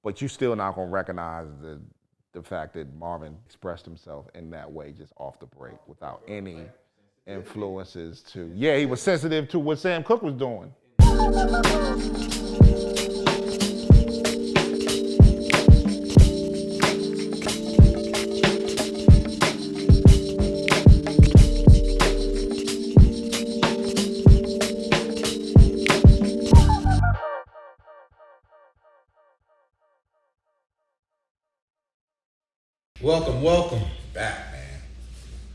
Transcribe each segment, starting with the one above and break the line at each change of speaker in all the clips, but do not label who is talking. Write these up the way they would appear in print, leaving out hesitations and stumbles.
but you still not gonna recognize the fact that Marvin expressed himself in that way just off the break without any influences to. Yeah, he was sensitive to what Sam Cooke was doing.
Welcome.
Back, man.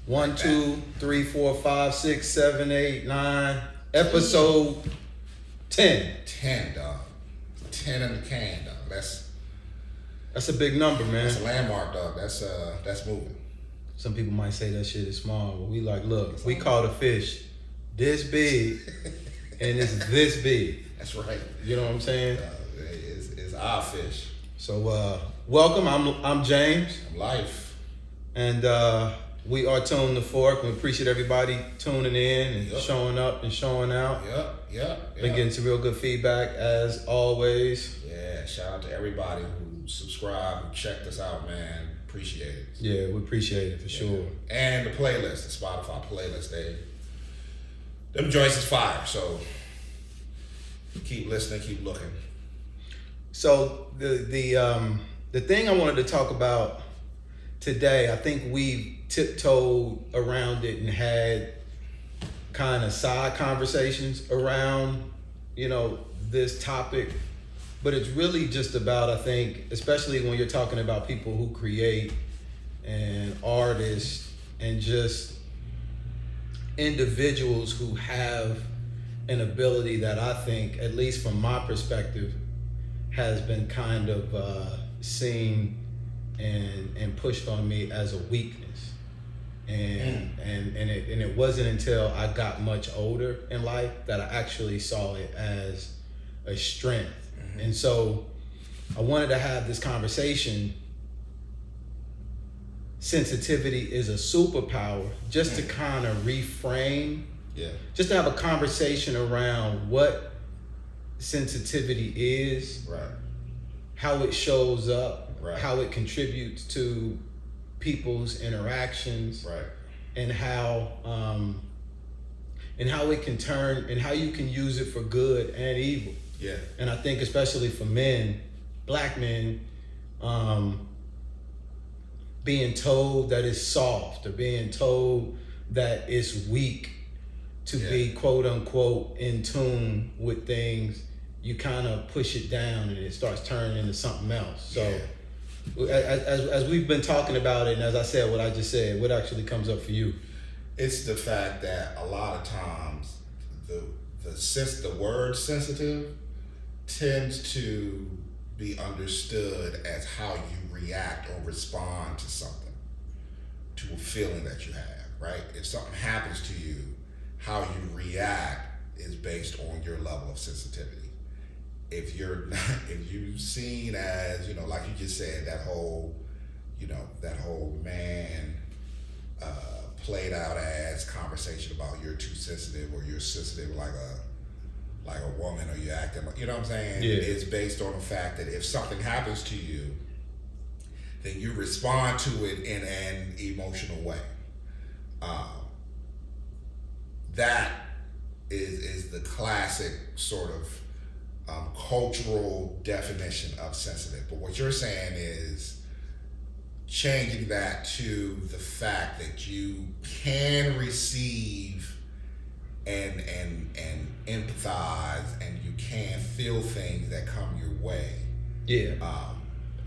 1, 2, 3, 4, 5, 6, 7, 8, 9. Episode 10.
10, dog. 10 in the can, dog.
That's a big number, man.
That's a landmark, dog. That's moving.
Some people might say that shit is small, but we like, look, we caught a fish this big, and it's this big.
That's right.
You know what I'm saying?
It's our fish.
So, welcome. I'm James.
I'm Life.
And we are Tune the Fork. We appreciate everybody tuning in and showing up and showing out.
Yep.
Been getting some real good feedback as always.
Yeah, shout out to everybody who subscribed, who checked us out, man. Appreciate it.
Yeah, we appreciate it for sure.
And the playlist, the Spotify playlist, them joints is fire. So keep listening, keep looking.
So the thing I wanted to talk about today, I think we tiptoed around it and had kind of side conversations around, this topic. But it's really just about, I think, especially when you're talking about people who create and artists and just individuals who have an ability that I think, at least from my perspective, has been kind of seen and pushed on me as a weakness. And it wasn't until I got much older in life that I actually saw it as a strength. Mm-hmm. And so I wanted to have this conversation. Sensitivity is a superpower, just to kind of reframe, just to have a conversation around what sensitivity is,
right,
how it shows up,
right,
how it contributes to people's interactions,
right,
and how it can turn and how you can use it for good and evil.
Yeah.
And I think especially for men, black men, being told that it's soft or being told that it's weak to be quote unquote in tune with things, you kind of push it down and it starts turning into something else. So as we've been talking about it, and as I said what I just said, what actually comes up for you?
It's the fact that a lot of times the word sensitive tends to be understood as how you react or respond to something, to a feeling that you have, right? If something happens to you, how you react is based on your level of sensitivity. If you're seen as, like you just said, that whole man played out as conversation about you're too sensitive or you're sensitive like a woman or you're acting like, you know what I'm saying?
Yeah.
It's based on the fact that if something happens to you, then you respond to it in an emotional way. That is the classic sort of cultural definition of sensitive. But what you're saying is changing that to the fact that you can receive and empathize and you can feel things that come your way.
Yeah.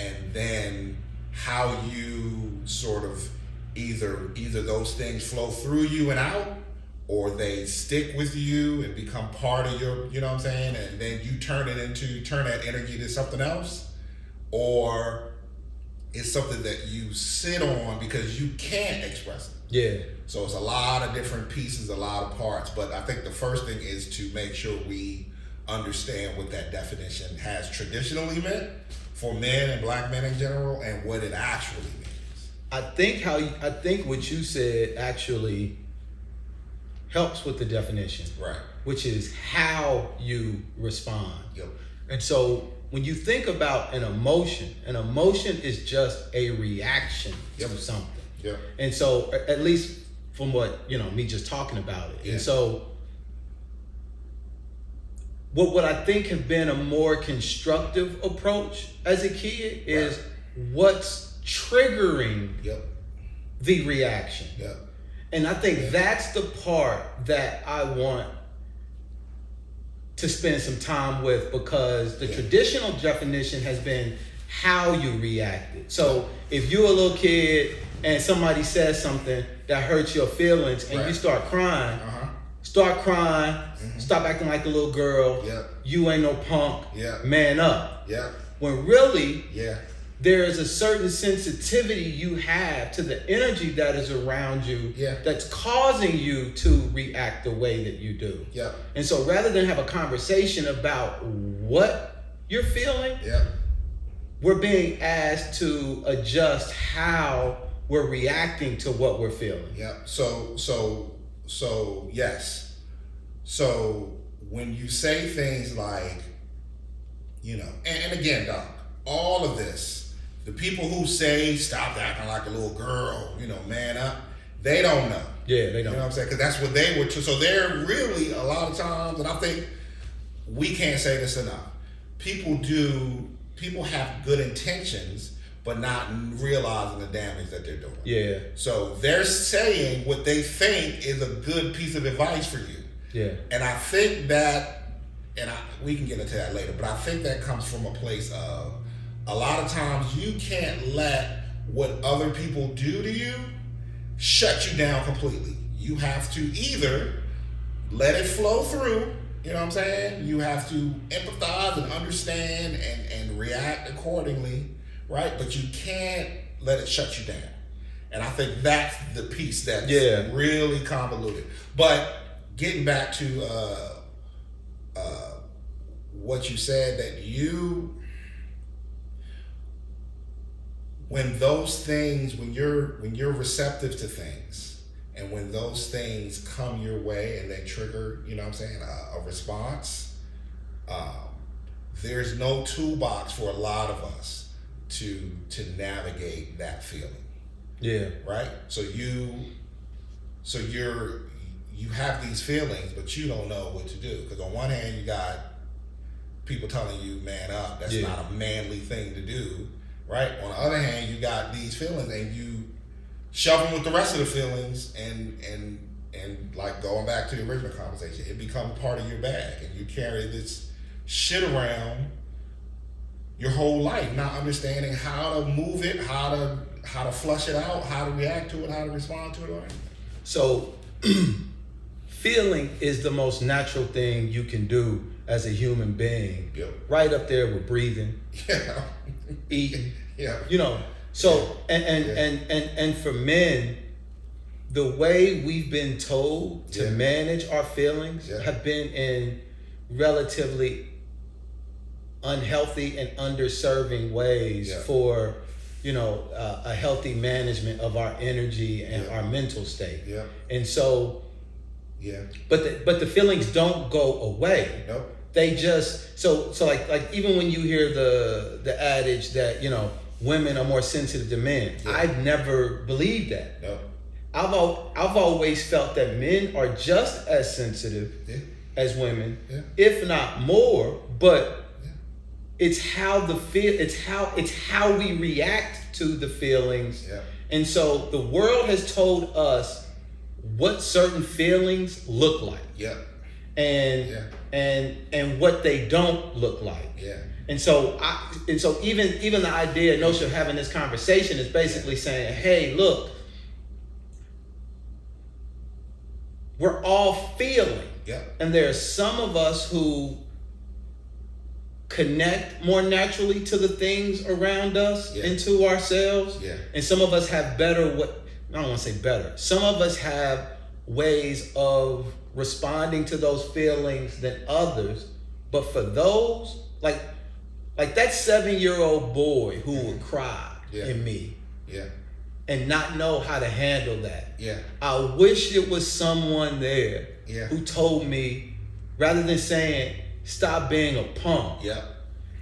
And then how you sort of either those things flow through you and out, or they stick with you and become part of your, you know what I'm saying? And then you turn that energy to something else, or it's something that you sit on because you can't express it.
Yeah.
So it's a lot of different pieces, a lot of parts. But I think the first thing is to make sure we understand what that definition has traditionally meant for men and black men in general, and what it actually means.
I think what you said actually helps with the definition,
right?
Which is how you respond.
Yep.
And so when you think about an emotion is just a reaction to something.
Yep.
And so, at least from what, me just talking about it.
Yeah.
And so, what I think have been a more constructive approach as a kid is what's triggering the reaction.
Yep.
And I think that's the part that I want to spend some time with, because the traditional definition has been how you reacted. So if you're a little kid and somebody says something that hurts your feelings and you start crying, stop acting like a little girl, you ain't no punk, man up. When really, there is a certain sensitivity you have to the energy that is around you that's causing you to react the way that you do. And so rather than have a conversation about what you're feeling, we're being asked to adjust how we're reacting to what we're feeling.
So yes. So when you say things like, and again, Doc, all of this, the people who say stop acting like a little girl, man up, they don't know.
Yeah, they don't.
You know what I'm saying? Because that's what they were. So they're really, a lot of times, and I think we can't say this enough. People have good intentions, but not realizing the damage that they're doing.
Yeah.
So they're saying what they think is a good piece of advice for you.
Yeah.
And I think that, we can get into that later, but I think that comes from a place of, a lot of times you can't let what other people do to you shut you down completely. You have to either let it flow through, you know what I'm saying? You have to empathize and understand and react accordingly, right? But you can't let it shut you down. And I think that's the piece that's really convoluted. But getting back to what you said, that when those things, when you're receptive to things, and when those things come your way and they trigger, a response, there's no toolbox for a lot of us to navigate that feeling.
Yeah.
Right? So you have these feelings, but you don't know what to do. Because on one hand, you got people telling you, man up. That's not a manly thing to do. Right? On the other hand, you got these feelings and you shove them with the rest of the feelings, and like going back to the original conversation, it becomes part of your bag, and you carry this shit around your whole life, not understanding how to move it, how to flush it out, how to react to it, how to respond to it. Or anything.
So feeling is the most natural thing you can do as a human being. Right up there with breathing, eating. So and for men, the way we've been told to manage our feelings have been in relatively unhealthy and underserving ways for a healthy management of our energy and our mental state. And so but the feelings don't go away.
Nope.
They just so like even when you hear the adage that women are more sensitive to men, I've never believed that.
Nope.
I've always felt that men are just as sensitive as women, if not more. But it's how it's how we react to the feelings. And so the world has told us what certain feelings look like. And what they don't look like. And so even the idea, notion of having this conversation is basically saying, hey, look, we're all feeling. And there are some of us who connect more naturally to the things around us and to ourselves. And some of us have I don't want to say better. Some of us have ways of responding to those feelings than others. But for those, like that 7-year-old boy who would cry in me and not know how to handle that. I wish it was someone there who told me, rather than saying, stop being a punk,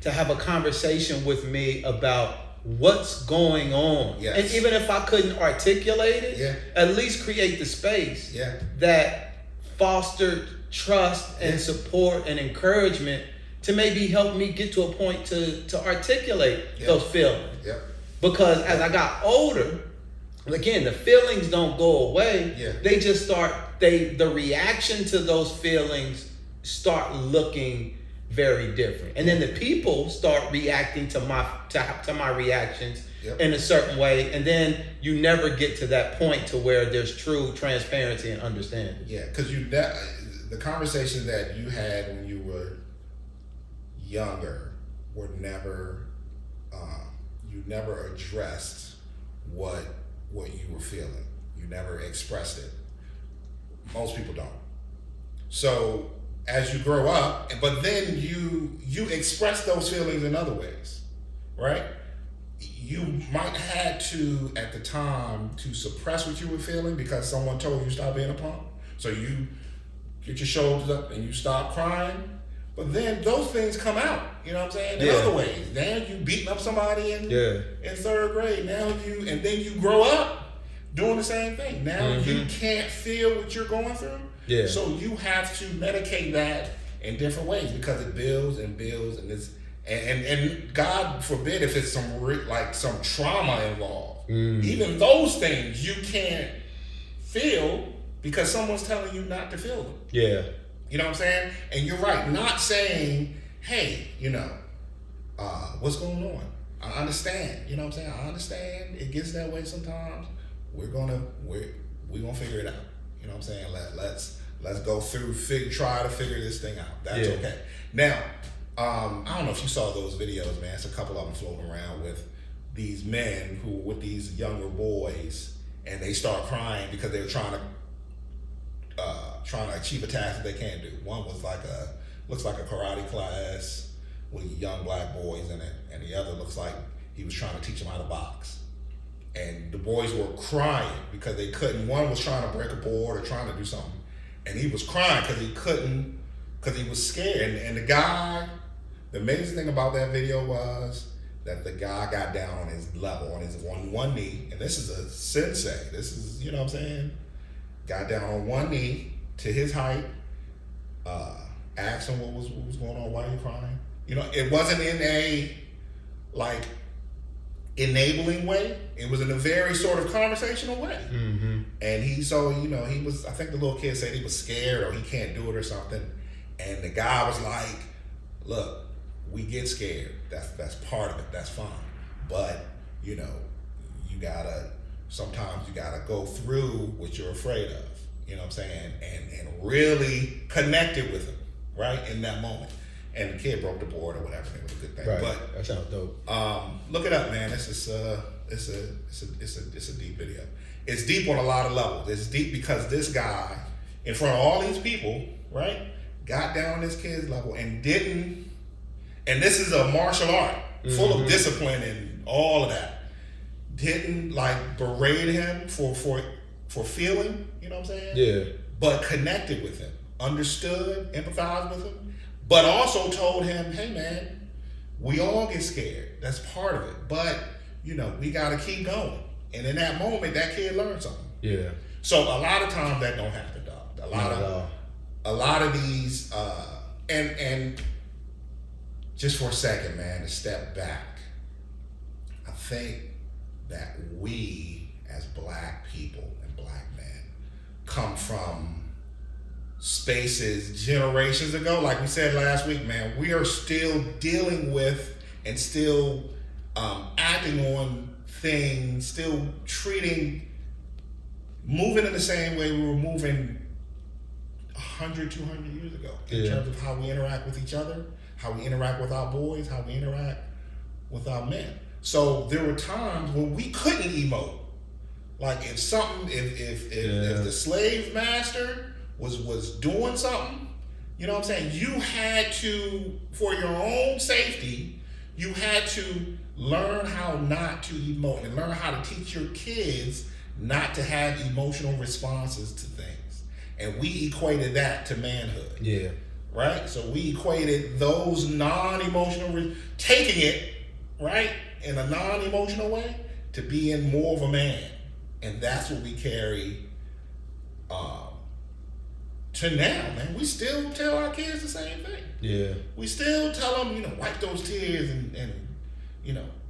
to have a conversation with me about what's going on.
Yes.
And even if I couldn't articulate it,
Yeah.
at least create the space
Yeah.
that fostered trust and
Yeah.
support and encouragement to maybe help me get to a point to articulate
Yeah.
those feelings.
Yeah.
Because as I got older, again, the feelings don't go away.
Yeah.
They just start, the reaction to those feelings start looking very different. And then the people start reacting to my reactions
Yep.
in a certain way. And then you never get to that point to where there's true transparency and understanding.
Yeah, because the conversation that you had when you were younger were never, you never addressed what you were feeling. You never expressed it. Most people don't. So as you grow up, but then you express those feelings in other ways, right? You might had to, at the time, to suppress what you were feeling because someone told you stop being a punk. So you get your shoulders up and you stop crying. But then those things come out, you know what I'm saying? In
Yeah.
other ways. Now you beating up somebody in third grade. And then you grow up doing the same thing. Now you can't feel what you're going through.
Yeah.
So you have to medicate that in different ways because it builds and builds and it's and God forbid if it's some trauma involved. Even those things you can't feel because someone's telling you not to feel them.
Yeah.
You know what I'm saying? And you're right, not saying, hey, what's going on? I understand. You know what I'm saying? I understand it gets that way sometimes. We're gonna figure it out. You know what I'm saying? Let's go through, try to figure this thing out. That's okay. Now, I don't know if you saw those videos, man. It's a couple of them floating around with these men with these younger boys, and they start crying because they're trying to achieve a task that they can't do. One was looks like a karate class with young black boys in it, and the other looks like he was trying to teach them how to box. And the boys were crying because they couldn't. One was trying to break a board or trying to do something, and he was crying because he couldn't, because he was scared. And the amazing thing about that video was that the guy got down on his level, on one knee, and this is a sensei. This is, you know what I'm saying? Got down on one knee to his height, asked him what was going on, why are you crying? It wasn't in a enabling way. It was in a very sort of conversational way. And he was, I think the little kid said he was scared or he can't do it or something. And the guy was like, look, we get scared. That's part of it. That's fine. But, sometimes you gotta go through what you're afraid of. You know what I'm saying? And really connect it with him, right? In that moment. And the kid broke the board or whatever. It was a good thing.
Right.
But
That sounds dope.
look it up, man. It's a deep video. It's deep on a lot of levels. It's deep because this guy, in front of all these people, right, got down on this kid's level and didn't. And this is a martial art full of discipline and all of that. Didn't berate him for feeling, you know what I'm saying?
Yeah.
But connected with him, understood, empathized with him, but also told him, hey man, we all get scared. That's part of it. But, we gotta keep going. And in that moment, that kid learned something.
Yeah.
So a lot of times that don't happen, dog. A lot of these, and just for a second, man, to step back, I think that we as black people and black men come from spaces generations ago. Like we said last week, man, we are still dealing with and still acting on things, still moving in the same way we were moving 100, 200 years ago in terms of how we interact with each other, how we interact with our boys, how we interact with our men. So there were times when we couldn't emote. Like if the slave master was doing something, you know what I'm saying? You had to, for your own safety, you had to learn how not to emote and learn how to teach your kids not to have emotional responses to things. And we equated that to manhood.
Yeah.
right? So we equated those non-emotional, taking it, right, in a non-emotional way to being more of a man. And that's what we carry to now, man. We still tell our kids the same thing.
Yeah.
We still tell them, wipe those tears and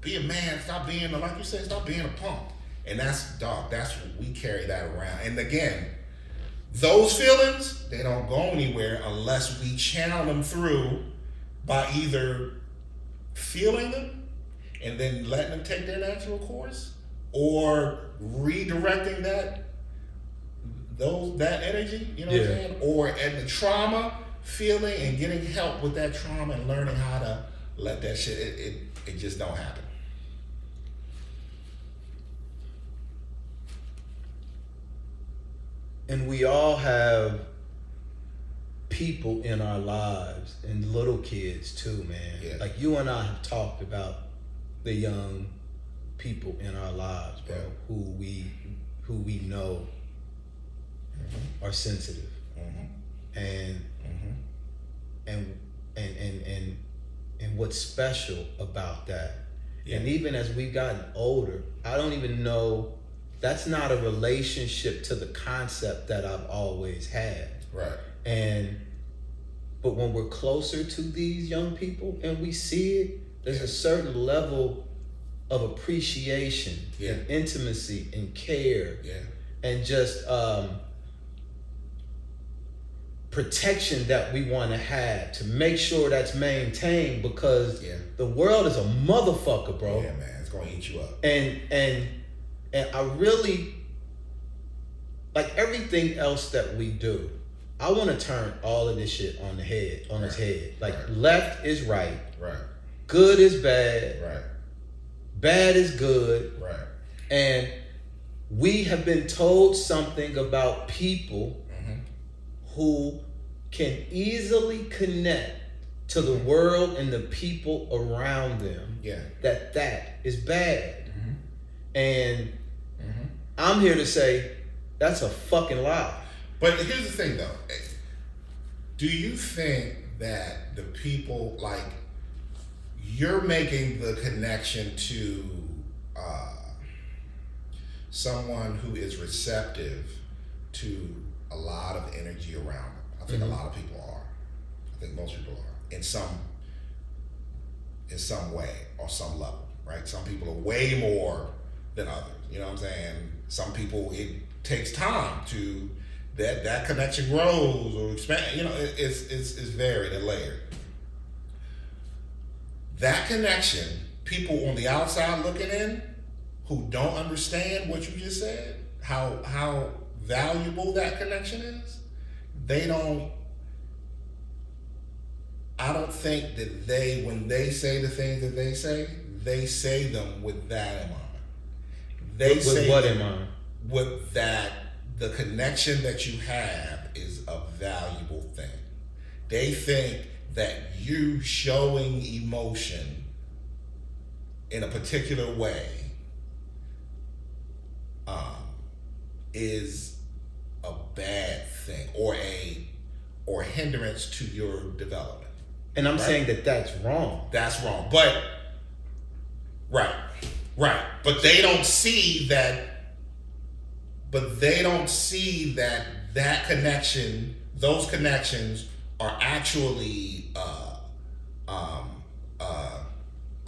be a man. Stop being, like you said, stop being a punk. And that's what we carry that around. And again, those feelings, they don't go anywhere unless we channel them through by either feeling them and then letting them take their natural course, or redirecting that energy, what I'm saying? Or at the trauma, feeling and getting help with that trauma and learning how to let that shit, it just don't happen.
And we all have people in our lives, and little kids too, man.
Yeah.
Like you and I have talked about the young people in our lives, bro, who we know are sensitive. And what's special about that. And even as we've gotten older, I don't even know, that's not a relationship to the concept that I've always had.
Right.
But when we're closer to these young people and we see it, there's a certain level of appreciation and intimacy and care and just protection that we want to have to make sure that's maintained, because the world is a motherfucker, bro.
Yeah, man, it's gonna eat you up.
And I really, like everything else that we do, I want to turn all of this shit on its head. Like left is right, good is bad, bad is good, and we have been told something about people who can easily connect to the world and the people around them, that is bad. And I'm here to say that's a fucking lie.
But here's the thing, though. Do you think that the people, like, you're making the connection to someone who is receptive to a lot of energy around them? I think a lot of people are. I think most people are in some way or some level, right? Some people are way more than others. You know what I'm saying? Some people, it takes time to that connection grows or expand. It's varied and layered. That connection, people on the outside looking in who don't understand what you just said, how valuable that connection is, I don't think that when they say the things that they say them with that in mind.
With what in mind?
With that, the connection that you have is a valuable thing. They think that you showing emotion in a particular way is a bad thing or a hindrance to your development.
And I'm saying that that's wrong.
That's wrong. But right. But they don't see that. That connection, those connections are actually a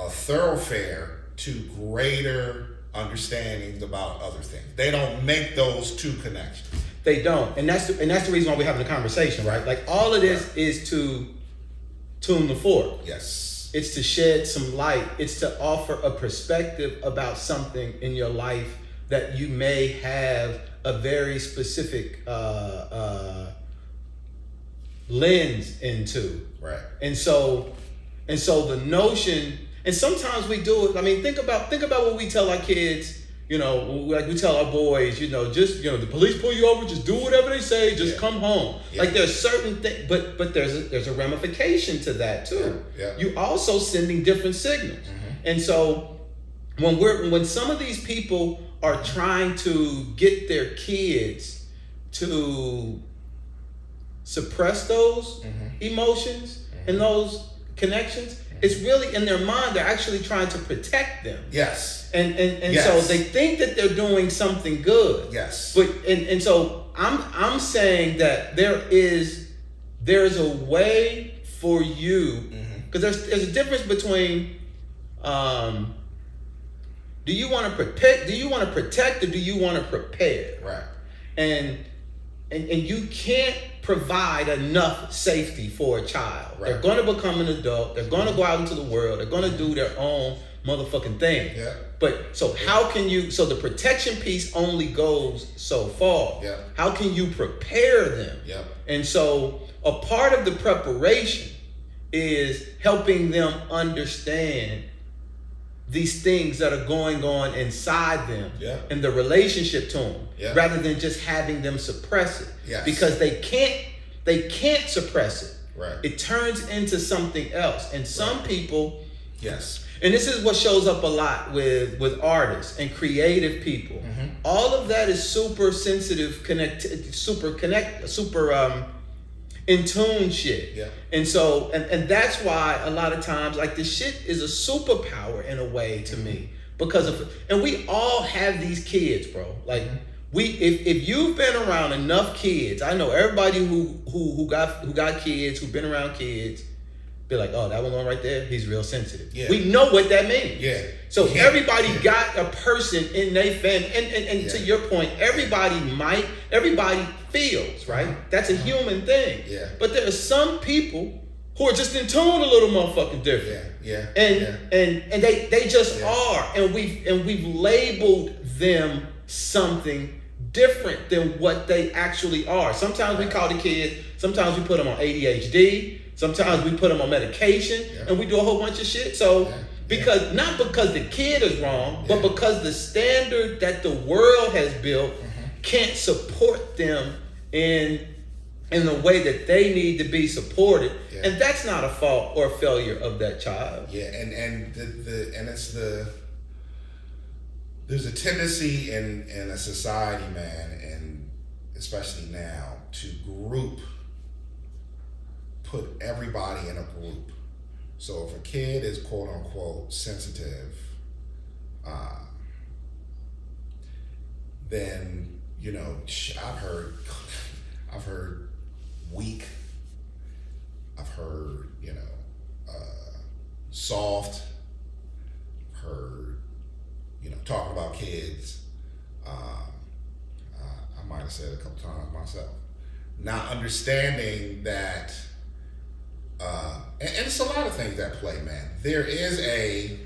thoroughfare to greater understandings about other things. They don't make those two connections.
They don't, and that's the reason why we're having a conversation, right? Like all of this is to tune the fork.
Yes.
It's to shed some light. It's to offer a perspective about something in your life that you may have a very specific lens into.
Right.
And so the notion, and sometimes we do it. I mean, think about what we tell our kids. Like we tell our boys, just the police pull you over, just do whatever they say, just come home. Yeah. Like there's certain things, but there's a ramification to that too.
Yeah.
You also sending different signals, and so when some of these people are trying to get their kids to suppress those emotions and those connections, it's really in their mind, they're actually trying to protect them.
Yes.
And
Yes.
so they think that they're doing something good.
Yes.
But and so I'm saying that there's a way for you, because there's a difference between do you want to protect or do you want to prepare?
Right.
And you can't provide enough safety for a child.
Right.
They're going to become an adult. They're going to go out into the world. They're going to do their own motherfucking thing.
Yeah.
But so how can you? So the protection piece only goes so far.
Yeah.
How can you prepare them?
Yep.
And so a part of the preparation is helping them understand these things that are going on inside them,
Yeah.
and the relationship to them,
Yeah.
rather than just having them suppress it.
Yes.
Because they can't suppress it.
Right.
It turns into something else. And some people,
Yes.
and this is what shows up a lot with artists and creative people. All of that is super sensitive, super in tune shit.
Yeah.
And so, and that's why a lot of times, like, this shit is a superpower in a way to me, because of, and we all have these kids, bro. Like, if you've been around enough kids, I know everybody who got kids, who've been around kids, be like, oh, that one right there, he's real sensitive.
Yeah.
We know what that means.
Yeah.
So
Yeah.
everybody
Yeah.
got a person in their family, and to
Yeah.
your point, everybody feels, right? That's a human thing.
Yeah.
But there are some people who are just in tune a little motherfucking different.
Yeah.
And they just
Yeah.
are, and we've labeled them something different than what they actually are. Sometimes we call the kids, sometimes we put them on ADHD, sometimes we put them on medication,
Yeah.
and we do a whole bunch of shit. So
Yeah.
not because the kid is wrong, but
Yeah.
because the standard that the world has built can't support them in the way that they need to be supported.
Yeah.
And that's not a fault or failure of that child.
Yeah, and there's a tendency in a society, man, and especially now, to put everybody in a group. So if a kid is quote unquote sensitive, then I've heard weak, I've heard soft, heard talking about kids. I might have said it a couple times myself. Not understanding that, and it's a lot of things that play, man. There's a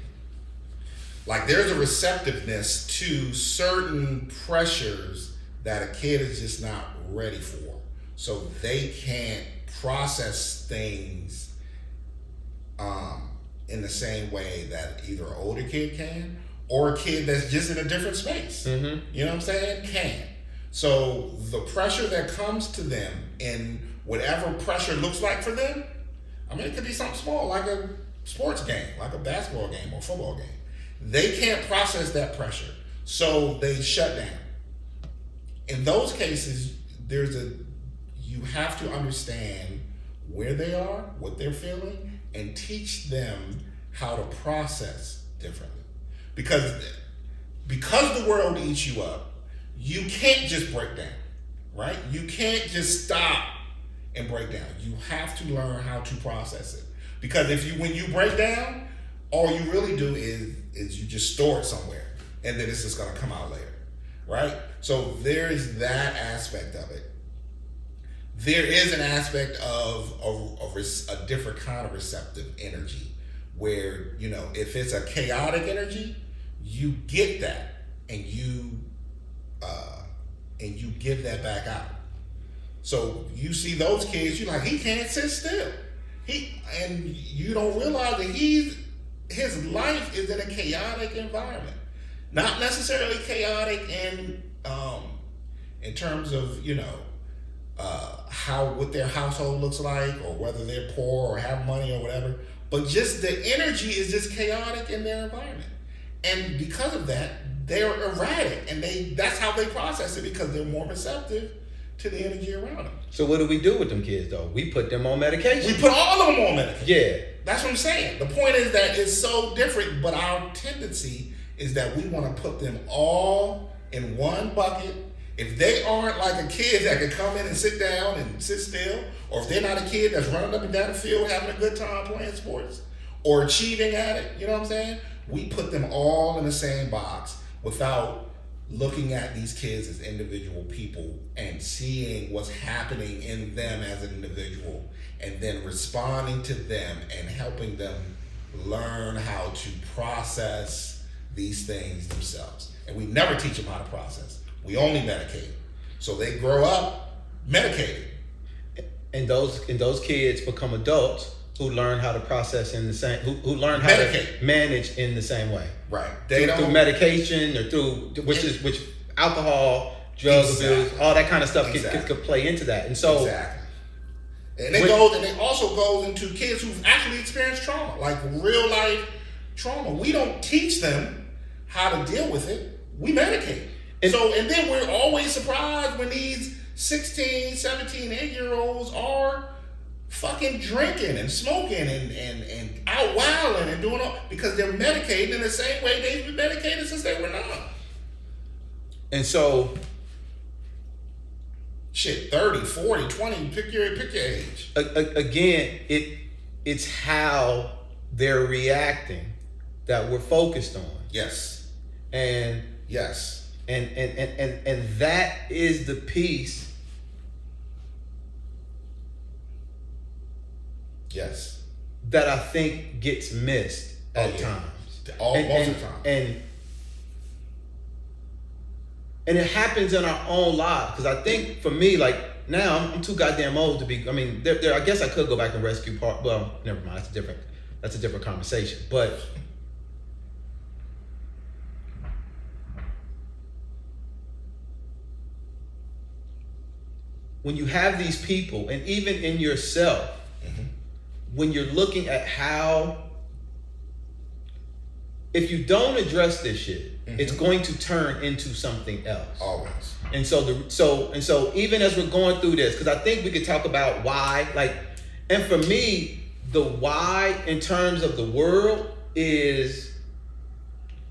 receptiveness to certain pressures that a kid is just not ready for. So they can't process things in the same way that either an older kid can, or a kid that's just in a different space. You know what I'm saying? Can. So the pressure that comes to them, and whatever pressure looks like for them, I mean, it could be something small, like a sports game, like a basketball game or football game. They can't process that pressure, so they shut down. In those cases, you have to understand where they are, what they're feeling, and teach them how to process differently. Because the world eats you up, you can't just break down, right? You can't just stop and break down. You have to learn how to process it. Because when you break down, all you really do is you just store it somewhere, and then it's just gonna come out later, right? So there is that aspect of it. There is an aspect of a different kind of receptive energy, where if it's a chaotic energy, you get that, and you give that back out. So you see those kids, you're like, he can't sit still. And you don't realize that his life is in a chaotic environment. Not necessarily chaotic in terms of what their household looks like, or whether they're poor or have money or whatever, but just the energy is just chaotic in their environment. And because of that, they're erratic, and that's how they process it, because they're more receptive to the energy around them.
So what do we do with them kids though? We put them on medication.
We put all of them on medication.
Yeah.
That's what I'm saying. The point is that it's so different, but our tendency is that we want to put them all in one bucket. If they aren't like a kid that can come in and sit down and sit still, or if they're not a kid that's running up and down the field having a good time playing sports or achieving at it, you know what I'm saying? We put them all in the same box without looking at these kids as individual people and seeing what's happening in them as an individual, and then responding to them and helping them learn how to process these things themselves. And we never teach them how to process. We only medicate. So they grow up medicated.
And those kids become adults who learn how to process in the same, who learn how
Medicate.
to manage in the same way.
Right.
Through medication or which alcohol, drug abuse, all that kind of stuff could play into that. And so
and it also goes into kids who've actually experienced trauma, like real life trauma. We don't teach them how to deal with it. We medicate. And then we're always surprised when these 16, 17, 8-year-olds are fucking drinking and smoking and out wilding and doing all, because they're medicated in the same way they've been medicated since they were 9.
And so,
shit, 30, 40, 20, pick your age.
Again, it's how they're reacting that we're focused on.
Yes.
And
yes.
And that is the piece.
Yes.
That I think gets missed at times.
Most of the time.
And it happens in our own lives. Because I think for me, like now I'm too goddamn old to be. I mean, I guess I could go back and rescue part. Well, never mind. That's a different conversation. But when you have these people, and even in yourself, when you're looking at how, if you don't address this shit, it's going to turn into something else.
Always.
And so even as we're going through this, because I think we could talk about why, and for me, the why in terms of the world is,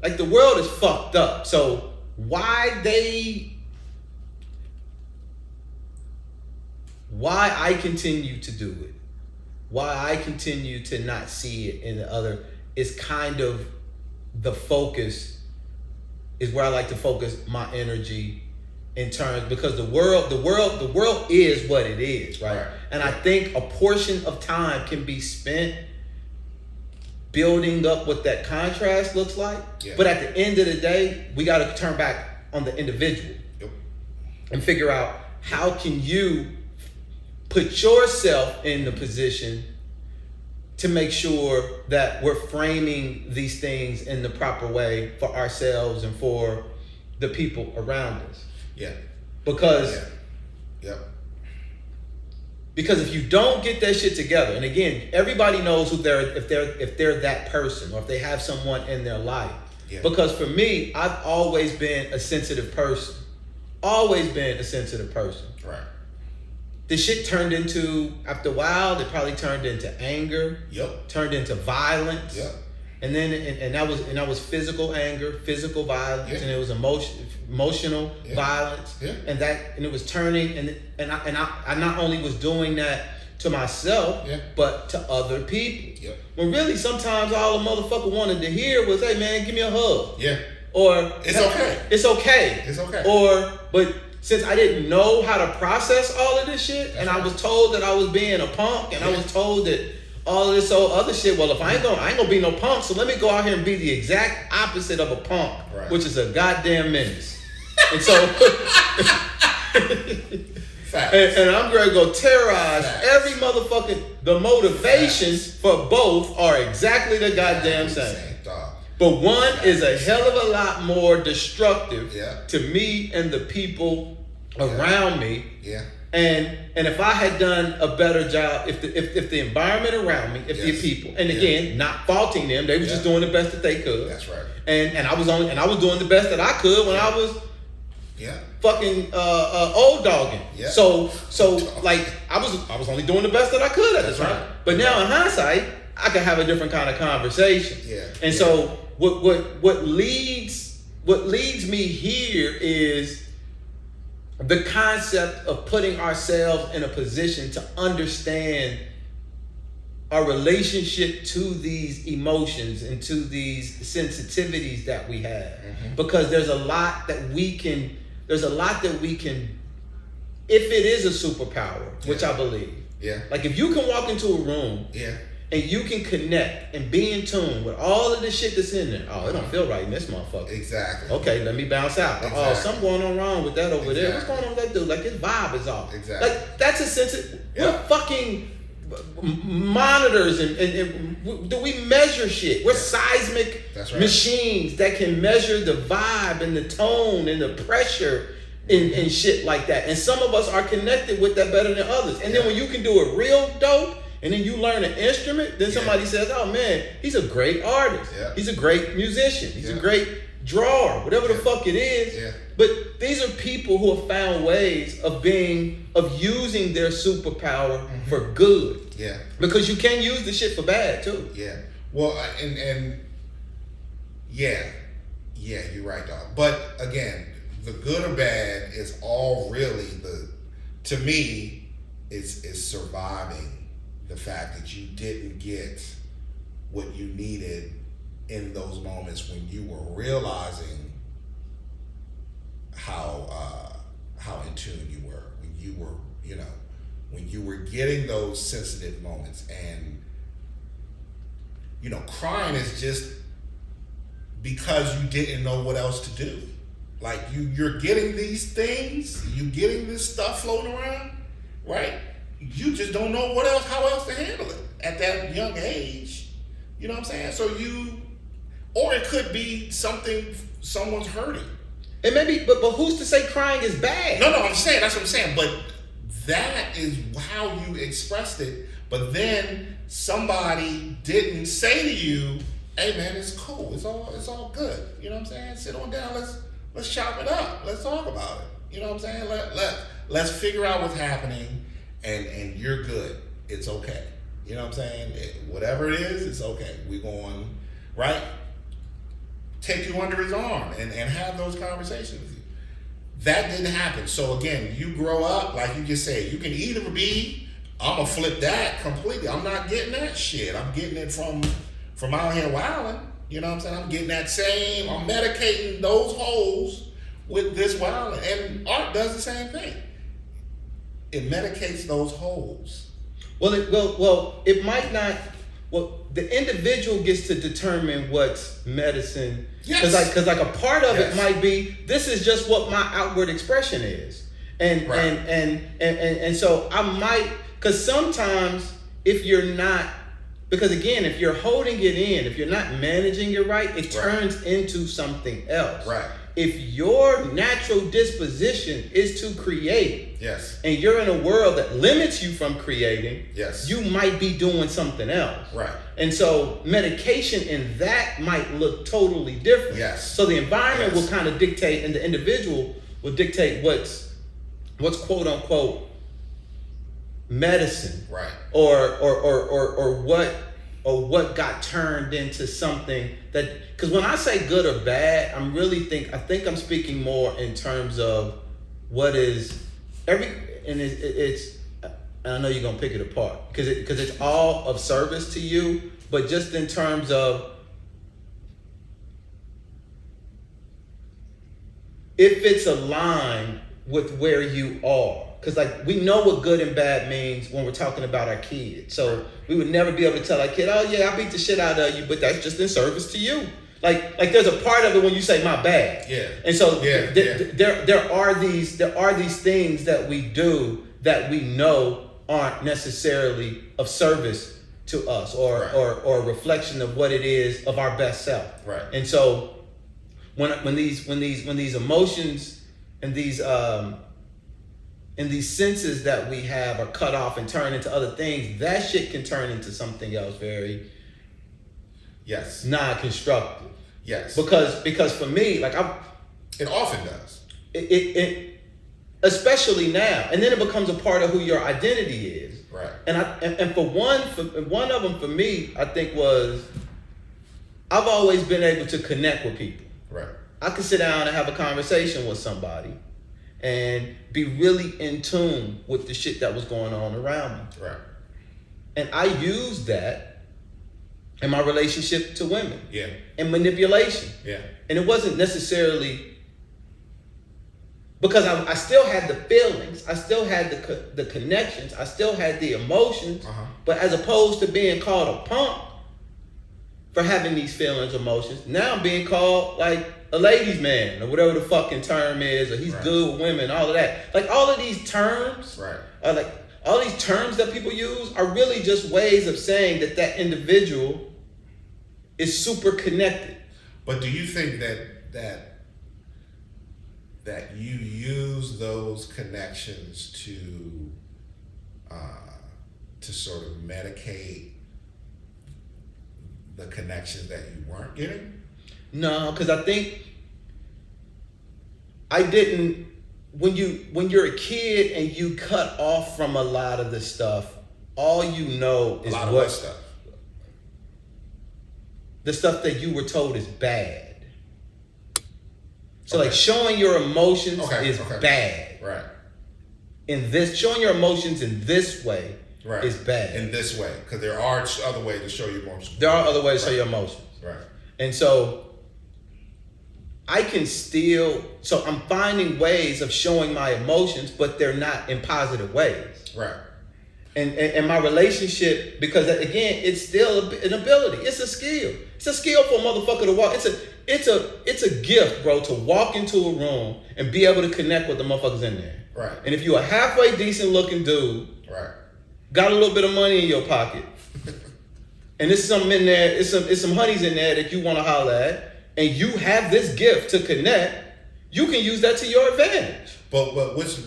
the world is fucked up. So why I continue to do it, why I continue to not see it in the other, is kind of the focus, is where I like to focus my energy in terms, because the world is what it is, right? And I think a portion of time can be spent building up what that contrast looks like. Yeah. But at the end of the day, we got to turn back on the individual and figure out how can you put yourself in the position to make sure that we're framing these things in the proper way for ourselves and for the people around us.
Yeah.
Because because if you don't get that shit together, and again, everybody knows who if they're that person, or if they have someone in their life. Yeah. Because for me, I've always been a sensitive person. Always been a sensitive person. Right. The shit turned into, after a while, it probably turned into anger. Yep. Turned into violence. Yep. And then that was physical anger, physical violence, and it was emotional violence. Yeah. And it was turning, and I not only was doing that to myself, but to other people. Yep. When really sometimes all the motherfucker wanted to hear was, "Hey man, give me a hug." Yeah. Or
it's okay.
It's okay.
It's okay.
But since I didn't know how to process all of this shit, and I was told that I was being a punk, and I was told that all of this other shit, well, if I ain't gonna be no punk, so let me go out here and be the exact opposite of a punk, which is a goddamn menace. And so, and I'm gonna go terrorize every motherfucking, the motivations for both are exactly the goddamn same. But one is a hell of a lot more destructive to me and the people around me. Yeah. And if I had done a better job, if the environment around me, if the people, and again, not faulting them, they were just doing the best that they could.
That's right.
And I was doing the best that I could when I was
Yeah.
Fucking old dogging.
Yeah.
So like I was only doing the best that I could at
That's
the time.
right.
But now in hindsight, I can have a different kind of conversation.
Yeah.
And
Yeah.
so what leads me here is the concept of putting ourselves in a position to understand our relationship to these emotions and to these sensitivities that we have. Because there's a lot that we can, if it is a superpower, which
Yeah.
I believe.
Yeah.
Like if you can walk into a room
Yeah.
and you can connect and be in tune with all of the shit that's in there. Oh, it don't feel right in this motherfucker.
Exactly.
Okay, let me bounce out. Oh,
Exactly.
something going on wrong with that over there. What's
Exactly.
going on with that dude? Like his vibe is off.
Exactly.
Like that's a sense.
Yeah.
We're fucking monitors and do we measure shit? We're seismic
That's right.
machines that can measure the vibe and the tone and the pressure and shit like that. And some of us are connected with that better than others. And then
Yeah.
when you can do it real dope, and then you learn an instrument, then
Yeah.
somebody says, oh man, he's a great artist.
Yeah.
He's a great musician. He's a
Yeah.
great drawer, whatever the
Yeah.
fuck it is.
Yeah.
But these are people who have found ways of using their superpower for good.
Yeah.
Because you can use the shit for bad too.
Yeah. Well, and yeah, you're right, dog. But again, the good or bad is all really to me, is surviving the fact that you didn't get what you needed in those moments when you were realizing how in tune you were, when you were getting those sensitive moments. And crying is just because you didn't know what else to do. Like you're getting these things, you getting this stuff floating around, right? You just don't know how else to handle it at that young age. You know what I'm saying? So or it could be someone's hurting.
And maybe, but who's to say crying is bad?
No, I'm saying, that's what I'm saying. But that is how you expressed it. But then somebody didn't say to you, hey man, it's cool. It's all good. You know what I'm saying? Sit on down. Let's chop it up. Let's talk about it. You know what I'm saying? Let's figure out what's happening, and you're good. It's okay. You know what I'm saying? Whatever it is, it's okay. We're going, right? Take you under his arm and have those conversations with you. That didn't happen. So again, you grow up, like you just said, you can either be, I'm gonna flip that completely. I'm not getting that shit. I'm getting it from out here wilding. You know what I'm saying? I'm getting that same, I'm medicating those holes with this wilding. And art does the same thing. It medicates those holes.
Well, it might not. Well, the individual gets to determine what's medicine.
Yes.
Because like a part of
Yes.
it might be, this is just what my outward expression is, and
Right.
and so I might, because sometimes if you're not, because again, if you're holding it in, if you're not managing it right, it turns into something else.
Right.
If your natural disposition is to create,
Yes.
and you're in a world that limits you from creating,
Yes.
you might be doing something else.
Right.
And so medication in that might look totally different.
Yes.
So the environment
Yes.
will kind of dictate, and the individual will dictate what's quote unquote medicine.
Right.
Or what got turned into something that, because when I say good or bad, I think I'm speaking more in terms of what is it's I know you're gonna pick it apart because it's all of service to you, but just in terms of if it's aligned with where you are. Because like we know what good and bad means when we're talking about our kids. So we would never be able to tell our kid, oh yeah, I beat the shit out of you, but that's just in service to you. Like there's a part of it when you say my bad.
Yeah.
And so
Yeah,
there are these things that we do that we know aren't necessarily of service to us or
Right.
or a reflection of what it is of our best self.
Right.
And so when these emotions and these senses that we have are cut off and turned into other things, that shit can turn into something else very
Yes.
non-constructive.
Yes.
Because for me, like
It often does.
it especially now, and then it becomes a part of who your identity is.
Right.
And for one of them for me, I think was I've always been able to connect with people.
Right.
I could sit down and have a conversation with somebody and be really in tune with the shit that was going on around me.
Right.
And I used that in my relationship to women.
Yeah.
And manipulation.
Yeah.
And it wasn't necessarily because I still had the feelings, I still had the connections, I still had the emotions, but as opposed to being called a punk for having these feelings, emotions, now I'm being called like a ladies' man or whatever the fucking term is, or he's good with women, all of that. Like all of these terms, are like all these terms that people use are really just ways of saying that individual is super connected.
But do you think that you use those connections to sort of medicate the connections that you weren't getting?
No, because I think I didn't. When you're a kid and you cut off from a lot of the stuff, all you know is
what stuff.
The stuff that you were told is bad. So like showing your emotions is bad.
Right.
Showing your emotions in this way is bad.
In this way, because there are other ways to show your emotions.
There are other ways to show your emotions.
Right.
And so I can still, so I'm finding ways of showing my emotions, but they're not in positive ways.
Right.
And my relationship, because again, it's still an ability. It's a skill. It's a skill for a motherfucker to walk. It's a gift, bro, to walk into a room and be able to connect with the motherfuckers in there.
Right.
And if you're a halfway decent looking dude, got a little bit of money in your pocket, and there's something in there, it's some honeys in there that you want to holler at, and you have this gift to connect, you can use that to your advantage.
But let's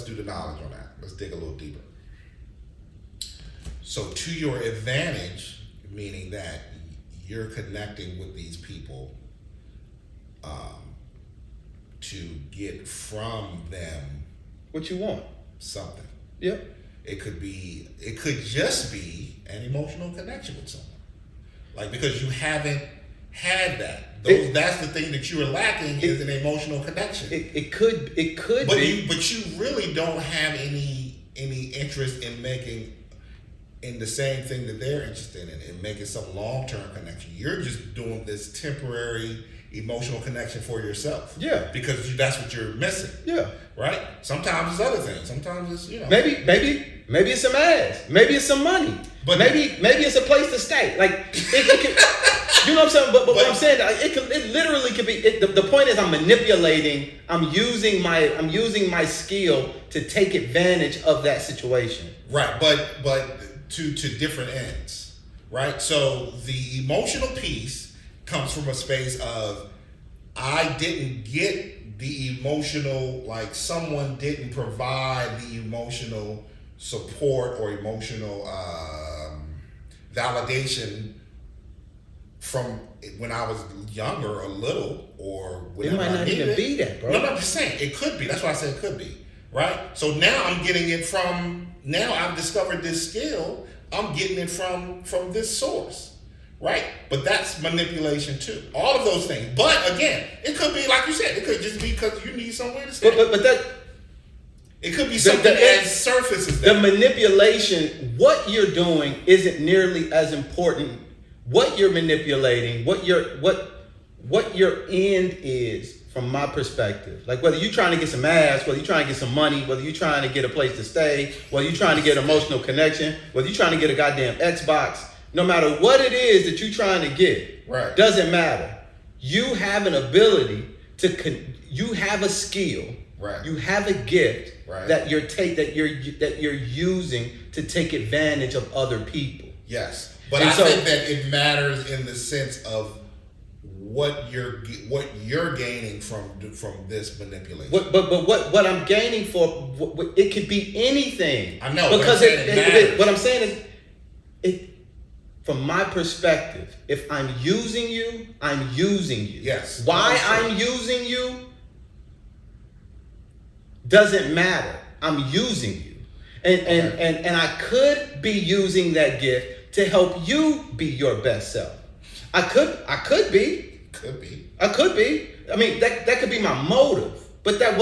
do the knowledge on that. Let's dig a little deeper. So to your advantage, meaning that you're connecting with these people to get from them
what you want.
Something.
Yep.
It could just be an emotional connection with someone. Like, because you haven't had that. That's the thing that you are lacking is an emotional connection.
It could be.
But you really don't have any interest in making in the same thing that they're interested in making some long-term connection. You're just doing this temporary emotional connection for yourself.
Yeah.
Because that's what you're missing.
Yeah.
Right? Sometimes it's other things. Sometimes it's,
Maybe it's some ass. Maybe it's some money. But maybe it's a place to stay. Like it could, you know what I'm saying? But what I'm saying, it literally could be. The point is, I'm manipulating. I'm using my skill to take advantage of that situation.
Right. But to different ends. Right. So the emotional piece comes from a space of I didn't get the emotional, like someone didn't provide the emotional support or emotional validation from when I was younger or little or whatever.
It might not even be that, bro.
No, I'm just saying it could be. That's why I said it could be. Right? So now I'm getting it from, now I've discovered this skill, I'm getting it from this source. Right? But that's manipulation too. All of those things. But again, it could be, like you said, it could just be because you need somewhere to stay.
But that...
It could be something as surface as that.
The manipulation, what you're doing isn't nearly as important. What you're manipulating, what your end is, from my perspective. Like whether you're trying to get some ass, whether you're trying to get some money, whether you're trying to get a place to stay, whether you're trying to get emotional connection, whether you're trying to get a goddamn Xbox, no matter what it is that you're trying to get, doesn't matter. You have an ability you have a skill, you have a gift that you're using to take advantage of other people.
Yes, but I think that it matters in the sense of what you're gaining from this manipulation.
But what I'm gaining it could be anything.
I know,
because
what I'm saying is
from my perspective, if I'm using you, I'm using you.
Yes.
Why I'm using you doesn't matter. I'm using you. And I could be using that gift to help you be your best self. I could be.
Could be.
I could be. I mean, that could be my motive. But that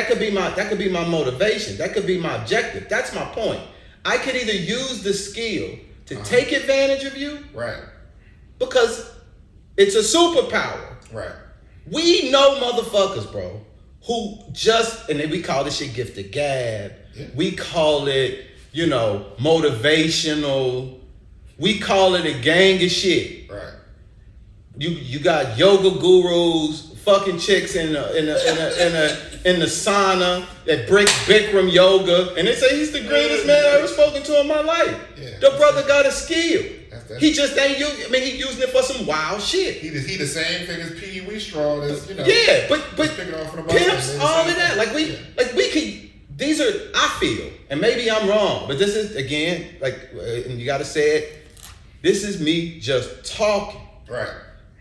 could be my motivation. That could be my objective. That's my point. I could either use the skill to take advantage of you.
Right.
Because it's a superpower.
Right.
We know motherfuckers, bro, who just, and then we call this shit gift the gab.
Yeah.
We call it, motivational. We call it a gang of shit.
Right.
You got yoga gurus, fucking chicks in the sauna that break Bikram yoga, and they say he's the greatest man I've ever spoken to in my life.
Yeah.
The brother got a skill.
That's-
He just ain't using. I mean, he using it for some wild shit.
He the same thing as Pee Wee Straw. That's
Yeah, but
picking off from the bottom.
pimps, all of that. Like we can. These are, I feel, and maybe I'm wrong, but this is again and you got to say it. This is me just talking.
Right.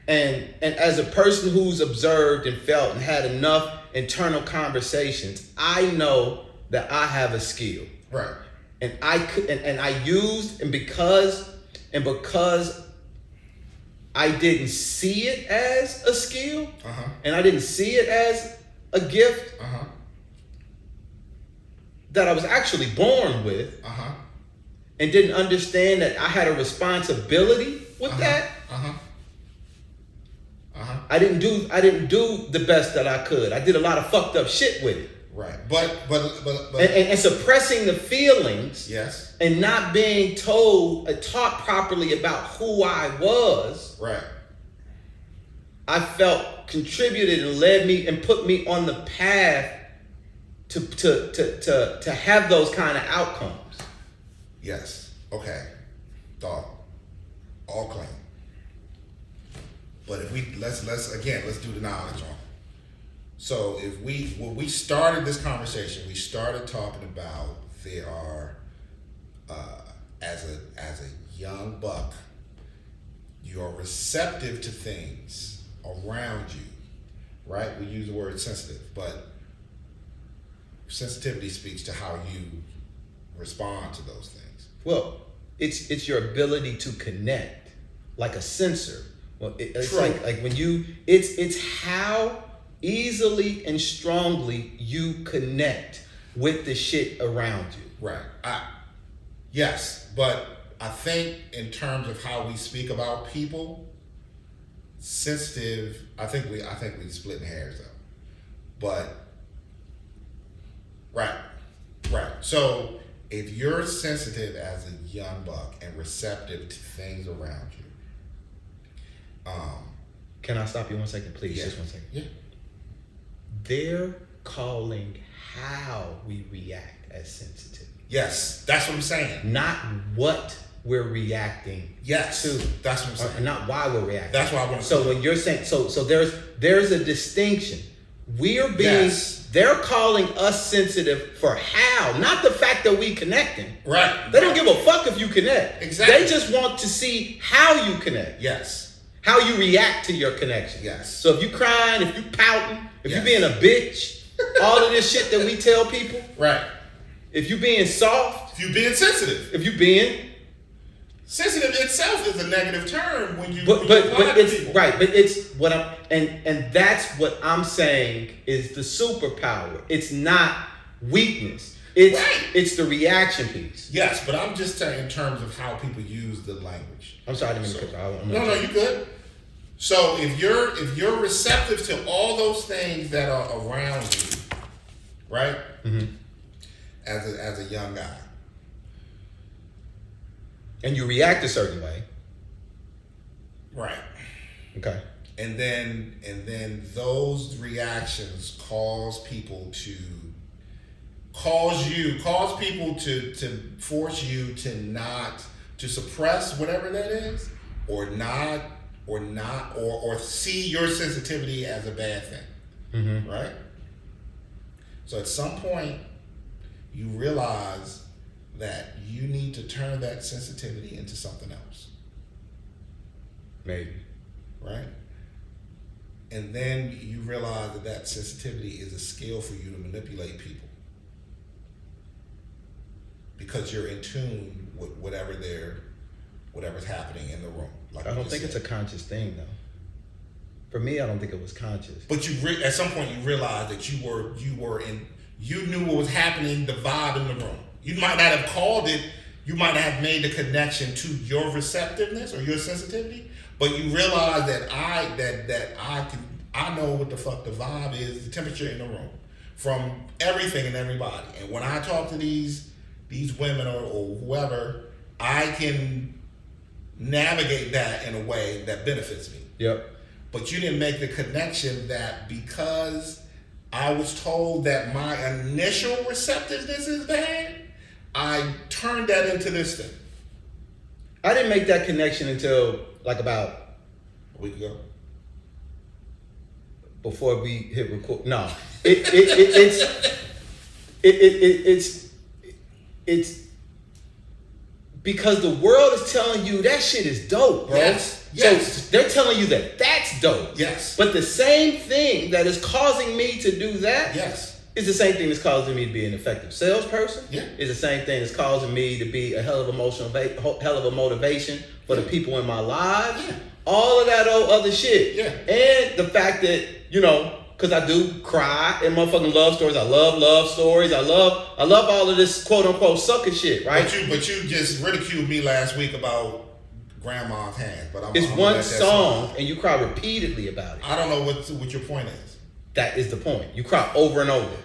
And as a person who's observed and felt and had enough internal conversations, I know that I have a skill.
Right.
And I could and I used because I didn't see it as a skill, and I didn't see it as a gift that I was actually born with, and didn't understand that I had a responsibility with that. I didn't do the best that I could. I did a lot of fucked up shit with it.
Right. But
And suppressing the feelings.
yes.
And not being taught properly about who I was.
Right.
I felt contributed and led me and put me on the path to have those kind of outcomes.
Yes. Okay. Dog. All clean. But if let's do the knowledge on. So when we started this conversation, we started talking about there are as a young buck, you are receptive to things around you, right? We use the word sensitive, but sensitivity speaks to how you respond to those things.
Well, it's your ability to connect, like a sensor. Well, it's
True.
like when it's how easily and strongly you connect with the shit around you.
Right. Yes, but I think in terms of how we speak about people, sensitive. I think we splitting hairs though. But right. So if you're sensitive as a young buck and receptive to things around you,
Can I stop you 1 second, please?
Yeah.
Just 1 second.
Yeah.
They're calling how we react as sensitive,
Yes, that's what I'm saying.
not what we're reacting
Yes,
to,
that's what I'm
or
saying.
not why we're reacting.
That's what I want to
So
say.
when you're saying so there's a distinction. We're being
Yes.
they're calling us sensitive for how, not the fact that we connecting.
Right.
They don't give a fuck if you connect.
Exactly.
They just want to see how you connect.
Yes.
How you react to your connection.
Yes.
So if you crying, if you pouting, if
Yes.
you being a bitch, all of this shit that we tell people,
Right.
if you being soft,
If you're being sensitive.
if you being
Sensitive itself is a negative term when you
but
when you apply to
it's
people.
right, but it's what I'm and that's what I'm saying is the superpower. It's not weakness. It's
Right.
it's the reaction piece.
Yes, but I'm just saying in terms of how people use the language.
I'm sorry, I didn't mean to cut you off.
No, you good. So if you're receptive to all those things that are around you, right?
Mm-hmm.
As a young guy,
And you react a certain way.
right?
Okay.
And then those reactions cause people to force you to suppress whatever that is, or see your sensitivity as a bad thing.
Mm-hmm.
Right? So at some point you realize that you need to turn that sensitivity into something else.
Maybe.
Right? And then you realize that sensitivity is a skill for you to manipulate people. Because you're in tune with whatever's happening in the room. Like
I don't think it's a conscious thing, though. For me, I don't think it was conscious.
But at some point you realized that you knew what was happening, the vibe in the room. You might not have called it, you might have made the connection to your receptiveness or your sensitivity, but you realize that I know what the fuck the vibe is, the temperature in the room, from everything and everybody. And when I talk to these women or whoever, I can navigate that in a way that benefits me.
Yep.
But you didn't make the connection that because I was told that my initial receptiveness is bad, I turned that into this thing.
I didn't make that connection until like about
A week ago.
Before we hit record. No, it's because the world is telling you that shit is dope, bro.
Yes.
So they're telling you that that's dope.
Yes.
But the same thing that is causing me to do that
Yes.
is the same thing that's causing me to be an effective salesperson.
Yeah.
Is the same thing that's causing me to be a hell of a motivation for the people in my lives.
Yeah.
All of that old other shit.
Yeah.
And the fact that, because I do cry in motherfucking love stories. I love love stories. I love all of this quote unquote sucker shit, right?
But you just ridiculed me last week about Grandma's hand. But
It's one song and you cry repeatedly about it.
I don't know what your point is.
That is the point. You cry over and over,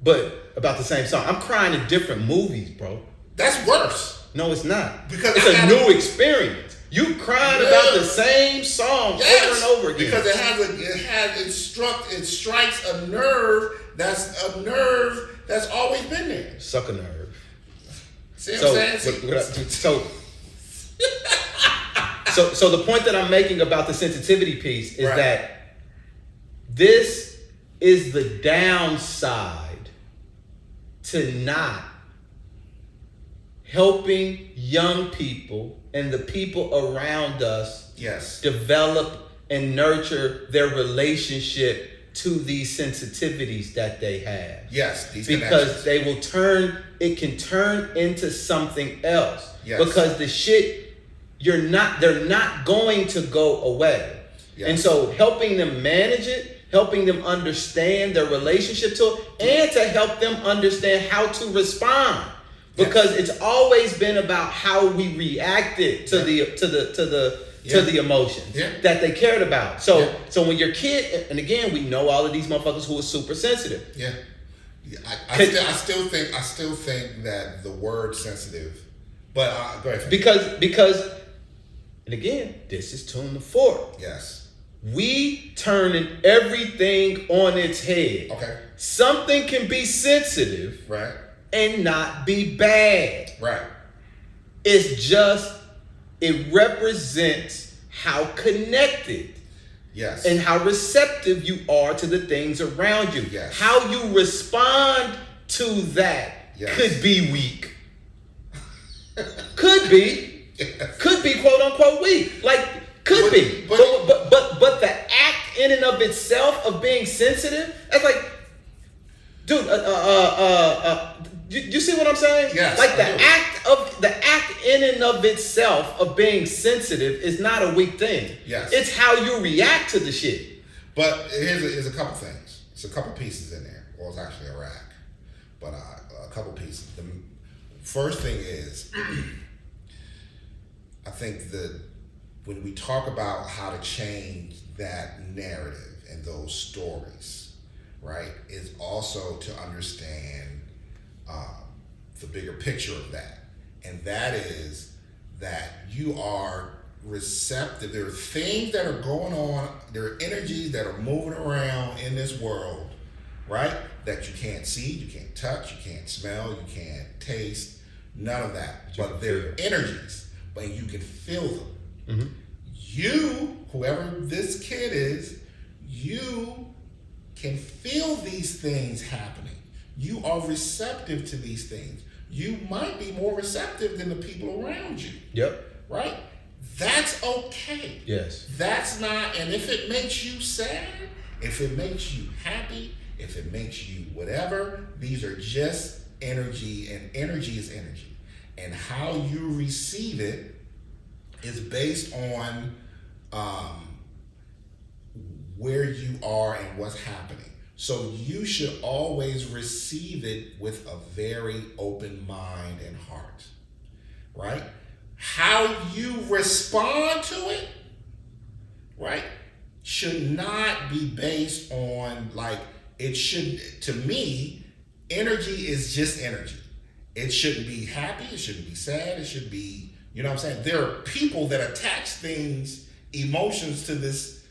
but about the same song. I'm crying in different movies, bro.
That's worse.
No, it's not.
Because
it's a new experience. You crying about the same song over and over again.
Because it strikes a nerve that's always been there.
Suck a nerve.
See what I'm saying?
So the point that I'm making about the sensitivity piece is
Right.
that this is the downside to not helping young people and the people around us
Yes.
develop and nurture their relationship to these sensitivities that they have.
Yes.
Because it can turn into something else.
Yes.
Because the shit, they're not going to go away.
Yes.
And so helping them manage it, helping them understand their relationship to it, and to help them understand how to respond. Because it's always been about how we reacted to the emotions that they cared about. So when your kid, and again, we know all of these motherfuckers who are super sensitive.
Yeah. I still think that the word sensitive, but go ahead.
Because, and again, this is tune the fork.
Yes.
We turning everything on its head.
Okay.
Something can be sensitive,
Right.
and not be bad.
Right.
It's just, it represents how connected
Yes.
and how receptive you are to the things around you.
Yes.
How you respond to that could be weak. Could be.
Yes.
Could be quote unquote weak. Like, could be. But the act in and of itself of being sensitive, that's like, dude, you see what I'm saying?
Yes.
Like the act in and of itself of being sensitive is not a weak thing.
Yes.
It's how you react to the shit.
But here's a couple things. It's a couple pieces in there. Well, it's actually a rack, but a couple pieces. The first thing is, I think that when we talk about how to change that narrative and those stories, right, is also to understand the bigger picture of that. And that is that you are receptive. There are things that are going on, there are energies that are moving around in this world, right, that you can't see, you can't touch, you can't smell, you can't taste, none of that. But they're energies, but you can feel them.
Mm-hmm.
You, whoever this kid is, you can feel these things happening. You are receptive to these things. You might be more receptive than the people around you.
Yep.
Right? That's okay.
Yes.
That's not, and if it makes you sad, if it makes you happy, if it makes you whatever, these are just energy, and energy is energy. And how you receive it is based on where you are and what's happening. So you should always receive it with a very open mind and heart, right? How you respond to it, right, should not be based on, like, it should, to me, energy is just energy. It shouldn't be happy, it shouldn't be sad, it should be, you know what I'm saying? There are people that attach things, emotions to this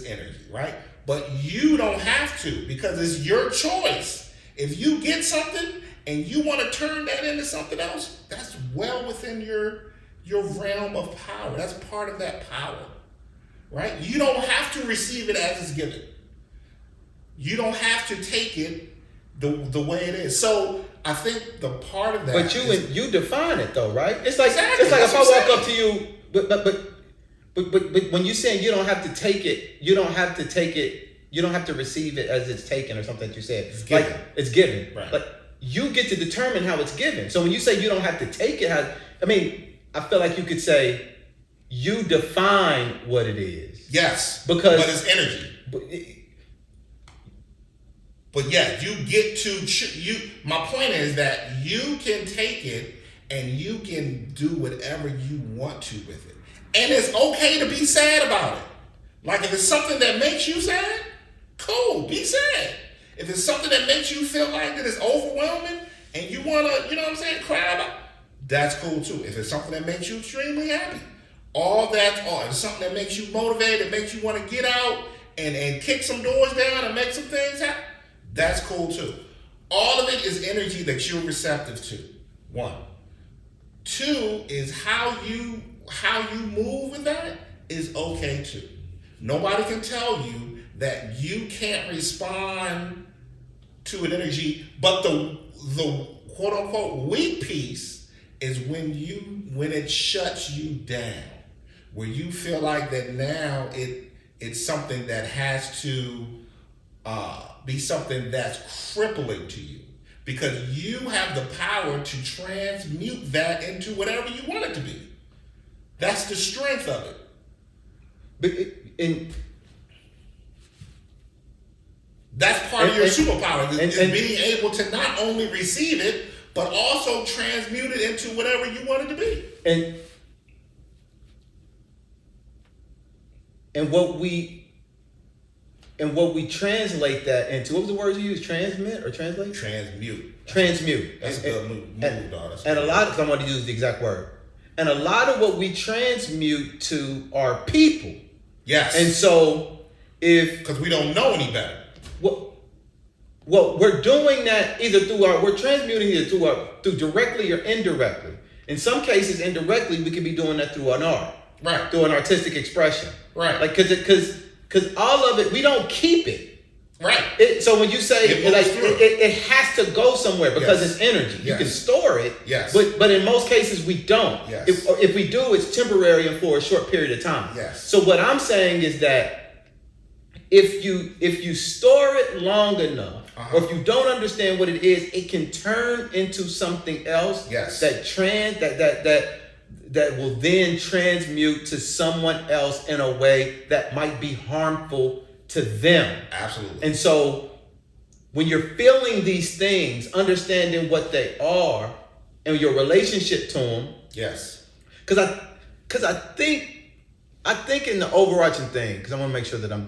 energy, right? But you don't have to, because it's your choice. If you get something and you want to turn that into something else, that's well within your realm of power. That's part of that power, right? You don't have to receive it as it's given. You don't have to take it the way it is. So I think the part of that.
But you define it though, right? It's like
Exactly,
it's like if
that's
I
what I'm
walk up to you, but when you're saying you don't have to take it, you don't have to receive it as it's taken or something that you said.
It's given.
Like it's given.
Right.
Like you get to determine how it's given. So when you say you don't have to take it, I feel like you could say you define what it is.
Yes,
Because
but it's energy. But yeah, you get to my point is that you can take it and you can do whatever you want to with it. And it's okay to be sad about it. Like if it's something that makes you sad, cool, be sad. If it's something that makes you feel like that is overwhelming and you want to, you know what I'm saying, cry about, that's cool too. If it's something that makes you extremely happy, if it's something that makes you motivated, that makes you want to get out and kick some doors down and make some things happen, that's cool too. All of it is energy that you're receptive to. One. Two is how you move with that is okay too. Nobody can tell you that you can't respond to an energy, but the quote unquote weak piece is when it shuts you down, where you feel like that now it's something that has to be something that's crippling to you, because you have the power to transmute that into whatever you want it to be. That's the strength of it.
But
that's part of your superpower, is being able to not only receive it, but also transmute it into whatever you want it to be.
And what we translate that into, what was the word you used? Transmit or translate? Transmute.
That's a good move, dog.
And a lot of, I want to use the exact word. And a lot of what we transmute to are people.
Yes.
And so
because we don't know any better.
Well, we're doing that either we're transmuting either through directly or indirectly. In some cases, indirectly, we could be doing that through an art.
Right.
Through an artistic expression.
Right.
Like, because all of it, we don't keep it.
Right.
So when you say it has to go somewhere because it's energy.
Yes.
You can store it.
Yes.
But in most cases we don't.
Yes.
If we do, it's temporary and for a short period of time.
Yes.
So what I'm saying is that if you store it long enough, or if you don't understand what it is, it can turn into something else.
Yes.
That will then transmute to someone else in a way that might be harmful to them.
Absolutely.
And so when you're feeling these things, understanding what they are and your relationship to them.
Yes.
Because I think in the overarching thing, because I want to make sure that I'm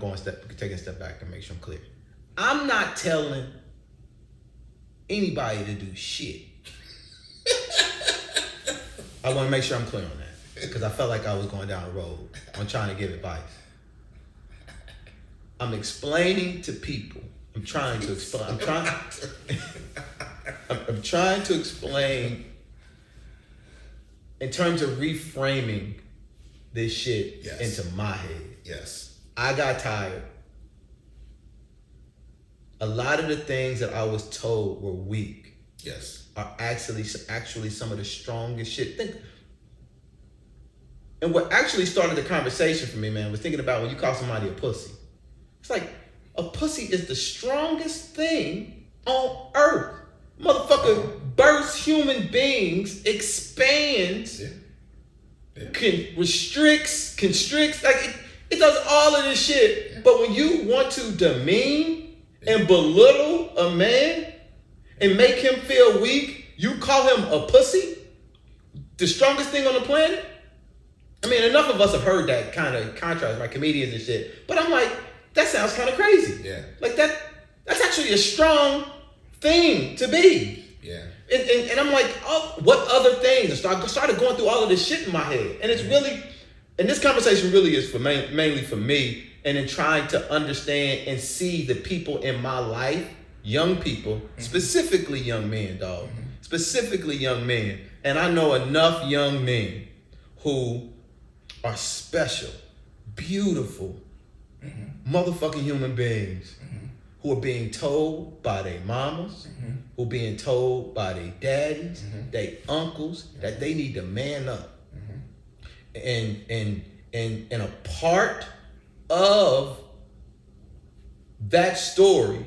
taking a step back and make sure I'm clear. I'm not telling anybody to do shit. I want to make sure I'm clear on that, because I felt like I was going down a road on trying to give advice. I'm explaining to people. I'm trying to explain in terms of reframing this shit into my head.
Yes.
I got tired. A lot of the things that I was told were weak.
Yes.
Are actually some of the strongest shit. And what actually started the conversation for me, man, was thinking about when you call somebody a pussy. It's like, a pussy is the strongest thing on earth. Motherfucker bursts human beings, expands, constricts, like it does all of this shit. Yeah. But when you want to demean and belittle a man and make him feel weak, you call him a pussy? The strongest thing on the planet? I mean, enough of us have heard that kind of contrast by comedians and shit. But I'm like, that sounds kind of crazy.
Yeah.
Like that's actually a strong thing to be.
Yeah.
And I'm like, oh, what other things? I started going through all of this shit in my head. And it's really, and this conversation really is for mainly for me, and in trying to understand and see the people in my life, young people, specifically young men, dog. Specifically young men. And I know enough young men who are special, beautiful, motherfucking human beings who are being told by their mamas, who are being told by their daddies, their uncles, that they need to man up. And a part of that story,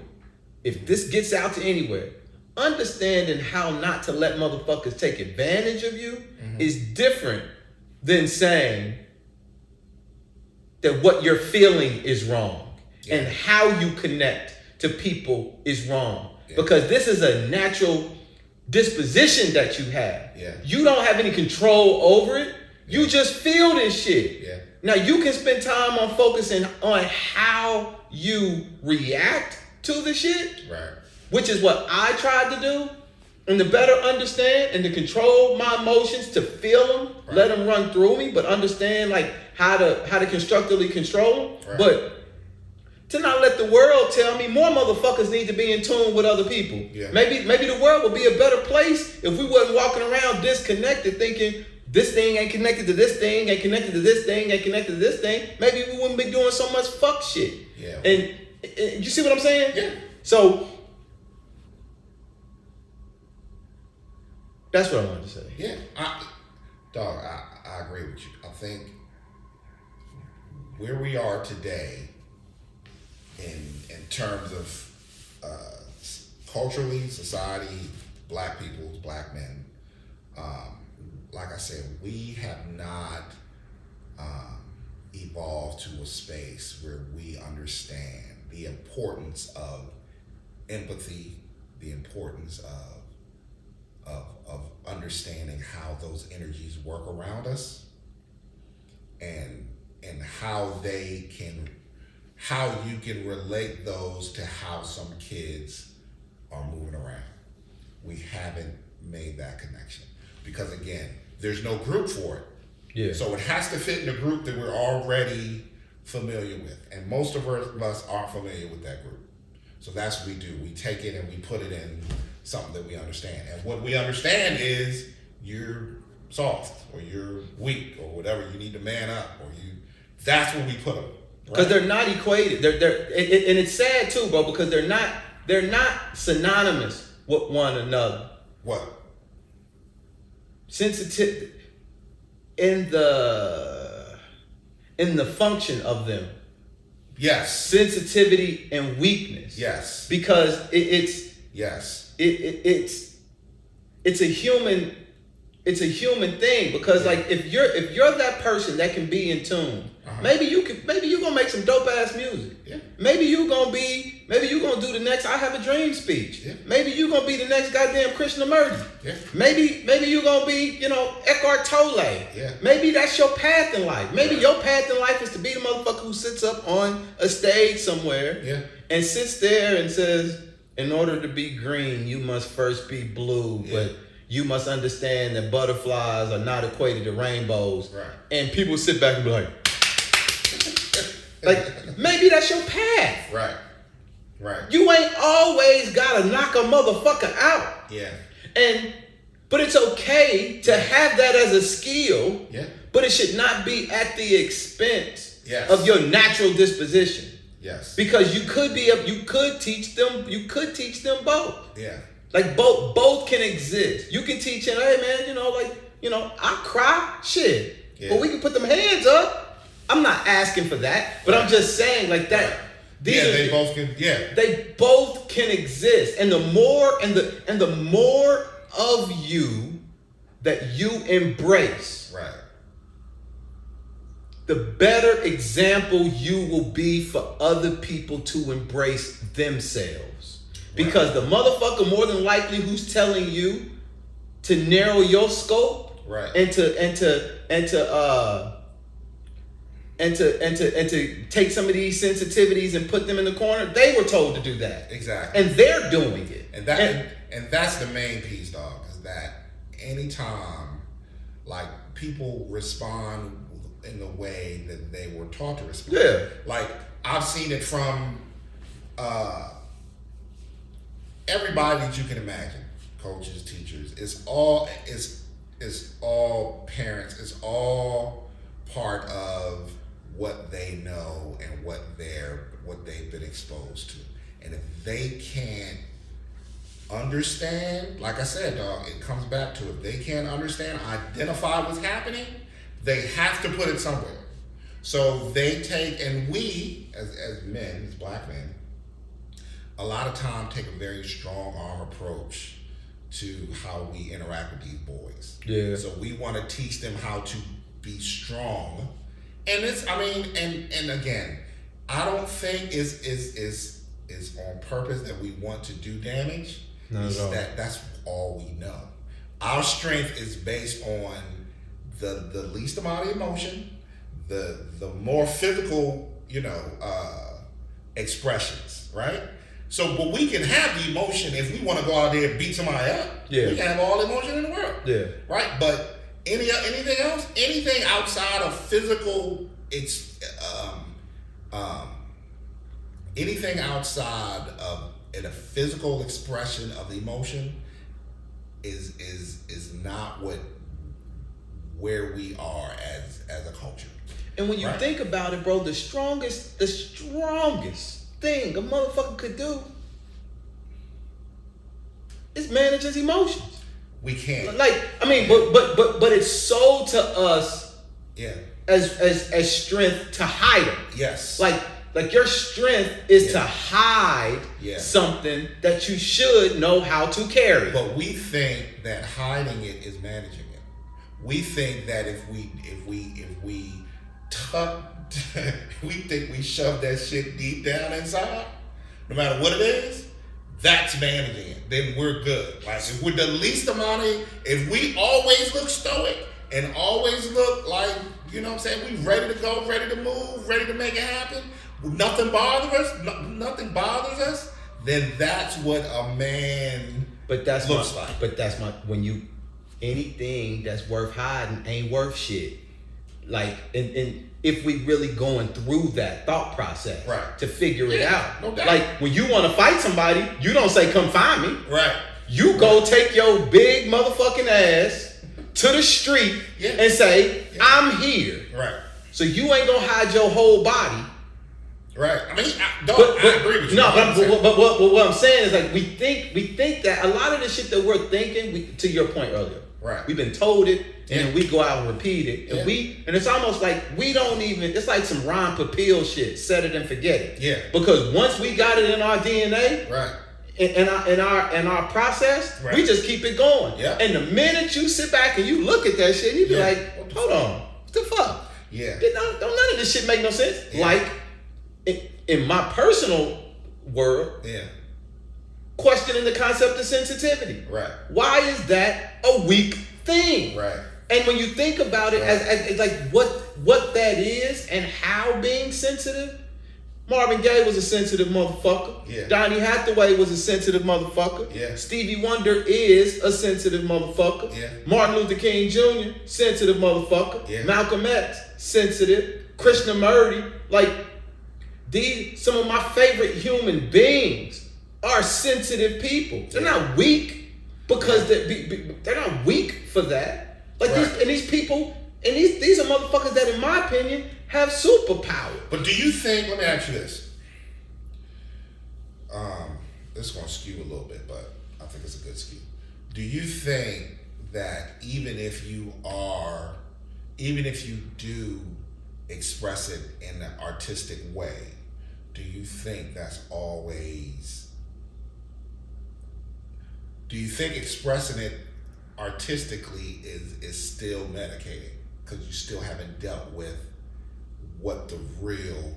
if this gets out to anywhere, understanding how not to let motherfuckers take advantage of you is different than saying that what you're feeling is wrong and how you connect to people is wrong. Because this is a natural disposition that you have. You don't have any control over it. You just feel this shit. Now you can spend time on focusing on how you react to the shit, which is what I tried to do, and to better understand and to control my emotions, to feel them, let them run through me, but understand like how to constructively control them. But to not let the world tell me more motherfuckers need to be in tune with other people. Maybe the world would be a better place if we wasn't walking around disconnected thinking this thing ain't connected to this thing, ain't connected to this thing, ain't connected to this thing. Maybe we wouldn't be doing so much fuck shit. And you see what I'm saying? So that's what I wanted to say.
I agree with you. I think where we are today in terms of culturally, society, black people, black men, like I said, we have not evolved to a space where we understand the importance of empathy, the importance of understanding how those energies work around us, and how you can relate those to how some kids are moving around. We haven't made that connection because, again, there's no group for it. So it has to fit in a group that we're already familiar with, and most of us aren't familiar with that group. So that's what we do. We take it and we put it in something that we understand. And what we understand is you're soft or you're weak or whatever. You need to man up, or that's what we put them.
Because they're not equated. And it's sad too, bro, because they're not synonymous with one another.
What?
Sensitive in the function of them.
Yes.
Sensitivity and weakness.
Yes.
Because it's a human thing, because like if you're that person that can be in tune, maybe you're gonna make some dope ass music. Maybe you're gonna do the next I Have a Dream speech. Maybe you're gonna be the next goddamn Krishnamurti. Maybe you're gonna be, Eckhart Tolle. Maybe that's your path in life. Maybe your path in life is to be the motherfucker who sits up on a stage somewhere and sits there and says, in order to be green, you must first be blue, but you must understand that butterflies are not equated to rainbows. And people sit back and be like, maybe that's your path.
Right.
You ain't always gotta knock a motherfucker out. But it's okay to have that as a skill. But it should not be at the expense of your natural disposition. Because you could teach them both. Like both can exist. You can teach him, hey man, I cry, shit.
Yeah.
But we can put them hands up. I'm not asking for that, but I'm just saying like that.
Right.
These
Yeah,
are,
they both can. Yeah,
they both can exist, and the more of you that you embrace,
right.
the better example you will be for other people to embrace themselves. Because the motherfucker more than likely who's telling you to narrow your scope,
Right.
and to take some of these sensitivities and put them in the corner, they were told to do that.
Exactly.
And they're doing it.
And that's the main piece, dog, is that anytime like people respond in the way that they were taught to respond.
Yeah.
Like I've seen it from everybody that you can imagine. Coaches, teachers, it's all parents, it's all part of what they know and what they've been exposed to. And if they can't understand, like I said, dog, it comes back to if they can't understand, identify what's happening, they have to put it somewhere. So they take, and we as men, as black men, a lot of time take a very strong arm approach to how we interact with these boys.
Yeah.
So we want to teach them how to be strong. And and again, I don't think is on purpose that we want to do damage.
Not at all.
That's all we know. Our strength is based on the least amount of emotion, the more physical, expressions, right? So, but we can have the emotion if we want to go out there and beat somebody up.
Yeah.
We can have all the emotion in the world.
Yeah.
Right? But anything else, anything outside of physical, anything outside of a physical expression of emotion is not where we are as a culture.
And when you
Right.
think about it, bro, the strongest thing a motherfucker could do is manage his emotions.
We can't.
Like, I mean, but it's sold to us
Yeah.
as strength to hide them.
Yes.
Like your strength is to
Yeah.
hide
Yeah.
something that you should know how to carry.
But we think that hiding it is managing it. We think that if we we think we shove that shit deep down inside, no matter what it is, that's managing it. Then we're good. Like if we're the least amount of, if we always look stoic and always look like, you know what I'm saying, we ready to go, ready to move, ready to make it happen, nothing bothers us, then that's what a man looks like.
But that's my anything that's worth hiding ain't worth shit. Like, and if we really going through that thought process,
Right.
to figure it out.
No doubt.
Like when you want to fight somebody, you don't say come find me.
Right.
You go take your big motherfucking ass to the street
Yeah.
and say,
Yeah.
I'm here.
Right.
So you ain't gonna hide your whole body.
Right. I mean, I agree with you.
No, but what I'm saying is like we think that a lot of the shit that we're thinking, to your point earlier,
Right.
we've been told it, and
Yeah.
then we go out and repeat it, and
Yeah.
and it's almost like we don't even. It's like some Ron Popeil shit. Set it and forget it.
Yeah.
Because once we got it in our DNA,
Right.
in our process,
Right.
we just keep it going.
Yeah.
And the minute you sit back and you look at that shit, you be
Yeah.
like,
What the
hold on, what the fuck?
Yeah.
Don't none of this shit make no sense.
Yeah.
Like in my personal world,
Yeah.
questioning the concept of sensitivity.
Right.
Why is that a weak thing?
Right.
And when you think about it as like what that is and how being sensitive, Marvin Gaye was a sensitive motherfucker.
Yeah.
Donny Hathaway was a sensitive motherfucker.
Yeah.
Stevie Wonder is a sensitive motherfucker.
Yeah.
Martin Luther King Jr., sensitive motherfucker.
Yeah.
Malcolm X, sensitive. Krishnamurti, like some of my favorite human beings are sensitive people. They're not weak because they're not weak for that. Like
Right.
these people, and these are motherfuckers that, in my opinion, have superpower.
But do you think? Let me ask you this. This is gonna skew a little bit, but I think it's a good skew. Do you think that even if you are even if you do express it in an artistic way, do you think expressing it artistically is still medicating because you still haven't dealt with what the real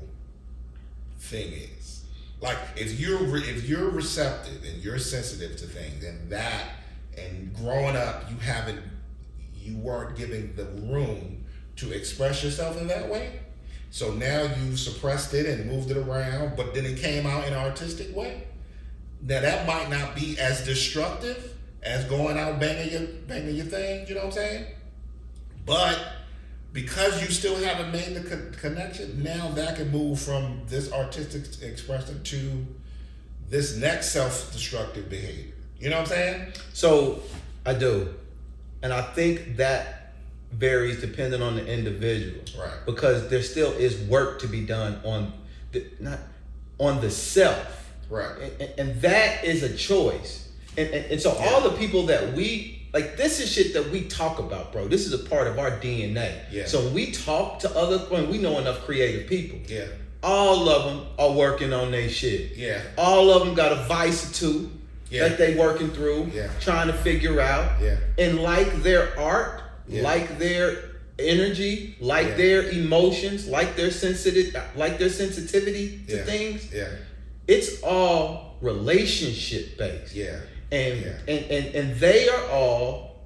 thing is? Like if you're receptive and you're sensitive to things, and growing up you weren't given the room to express yourself in that way, so now you suppressed it and moved it around, but then it came out in an artistic way. Now that might not be as destructive as going out banging your thing, you know what I'm saying? But because you still haven't made the connection, now that can move from this artistic expression to this next self-destructive behavior. You know what I'm saying?
So I do. And I think that varies depending on the individual.
Right.
Because there still is work to be done on the self.
Right.
And that is a choice. And so all the people that this is shit that we talk about, bro. This is a part of our DNA.
Yeah.
So when we talk to when we know enough creative people.
Yeah.
All of them are working on their shit.
Yeah.
All of them got a vice or two that they working through, trying to figure out.
Yeah.
And like their art, like their energy, like their emotions, like their sensitivity to things.
Yeah.
It's all relationship based.
Yeah.
And they are all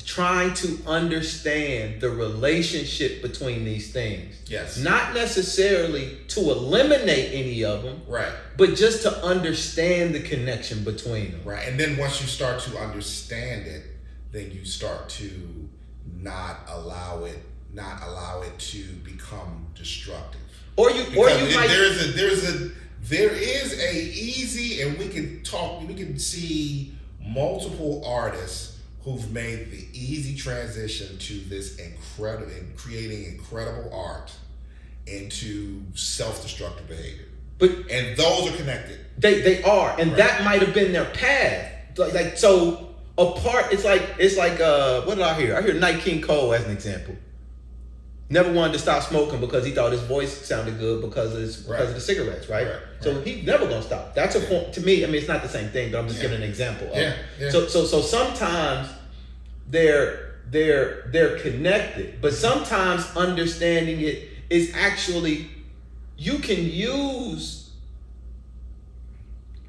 trying to understand the relationship between these things.
Yes.
Not necessarily to eliminate any of them.
Right.
But just to understand the connection between them.
Right. And then once you start to understand it, then you start to not allow it to become destructive.
There
is a easy, and we can see multiple artists who've made the easy transition to this incredible and creating incredible art into self-destructive behavior. And those are connected.
They are, and that might have been their path. Like so, apart. It's like what did I hear? I hear Nat King Cole as an example. Never wanted to stop smoking because he thought his voice sounded good because of the cigarettes, right? So he's never gonna stop. That's a point to me. I mean, it's not the same thing, but I'm just giving an example. So sometimes they're connected, but sometimes understanding it is actually you can use.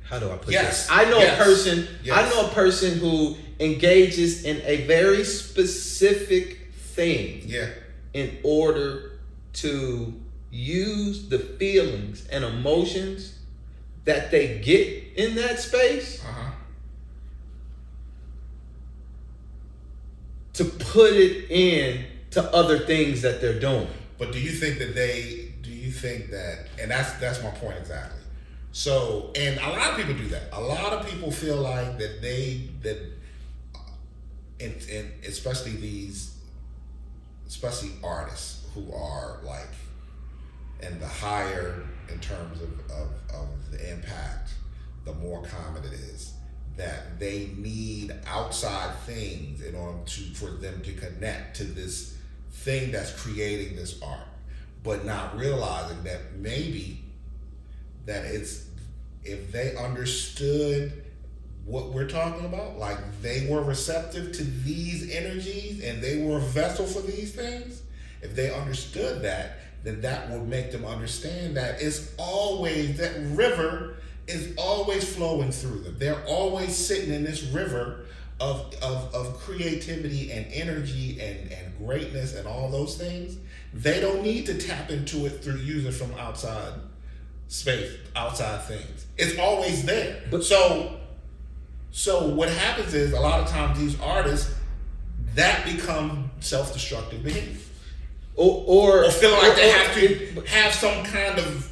How do I put this? I know a person who engages in a very specific thing.
Yeah.
In order to use the feelings and emotions that they get in that space to put it in to other things that they're doing.
But do you think that and that's my point exactly. So, and a lot of people do that. A lot of people feel like that especially artists who are like in the higher in terms of the impact, the more common it is that they need outside things in order for them to connect to this thing that's creating this art, but not realizing that maybe that it's if they understood what we're talking about, like they were receptive to these energies and they were a vessel for these things, if they understood that, then that would make them understand that that river is always flowing through them. They're always sitting in this river of creativity and energy and greatness and all those things. They don't need to tap into it through using from outside space, outside things. It's always there. But so what happens is a lot of times these artists that become self-destructive behavior. Or feel like they have to have some kind of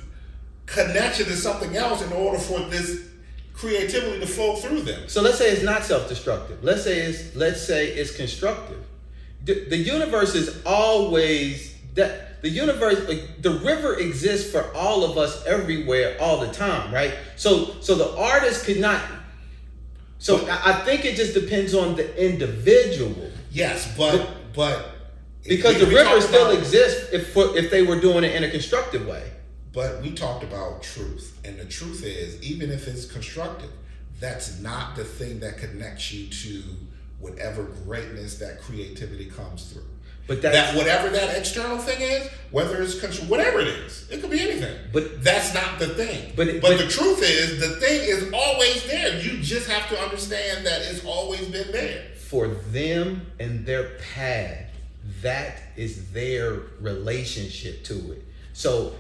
connection to something else in order for this creativity to flow through them.
So let's say it's not self-destructive. Let's say it's constructive. The universe is always that the universe, the river exists for all of us everywhere all the time, right? So the artist could not. So I think it just depends on the individual.
Yes, but
Because the river still exists if they were doing it in a constructive way.
But we talked about truth, and the truth is, even if it's constructive, that's not the thing that connects you to whatever greatness that creativity comes through.
But
that whatever that external thing is, whether it's whatever it is, it could be anything. But that's not the thing. But the truth is, the thing is always there. You just have to understand that it's always been there.
For them and their path, that is their relationship to it. So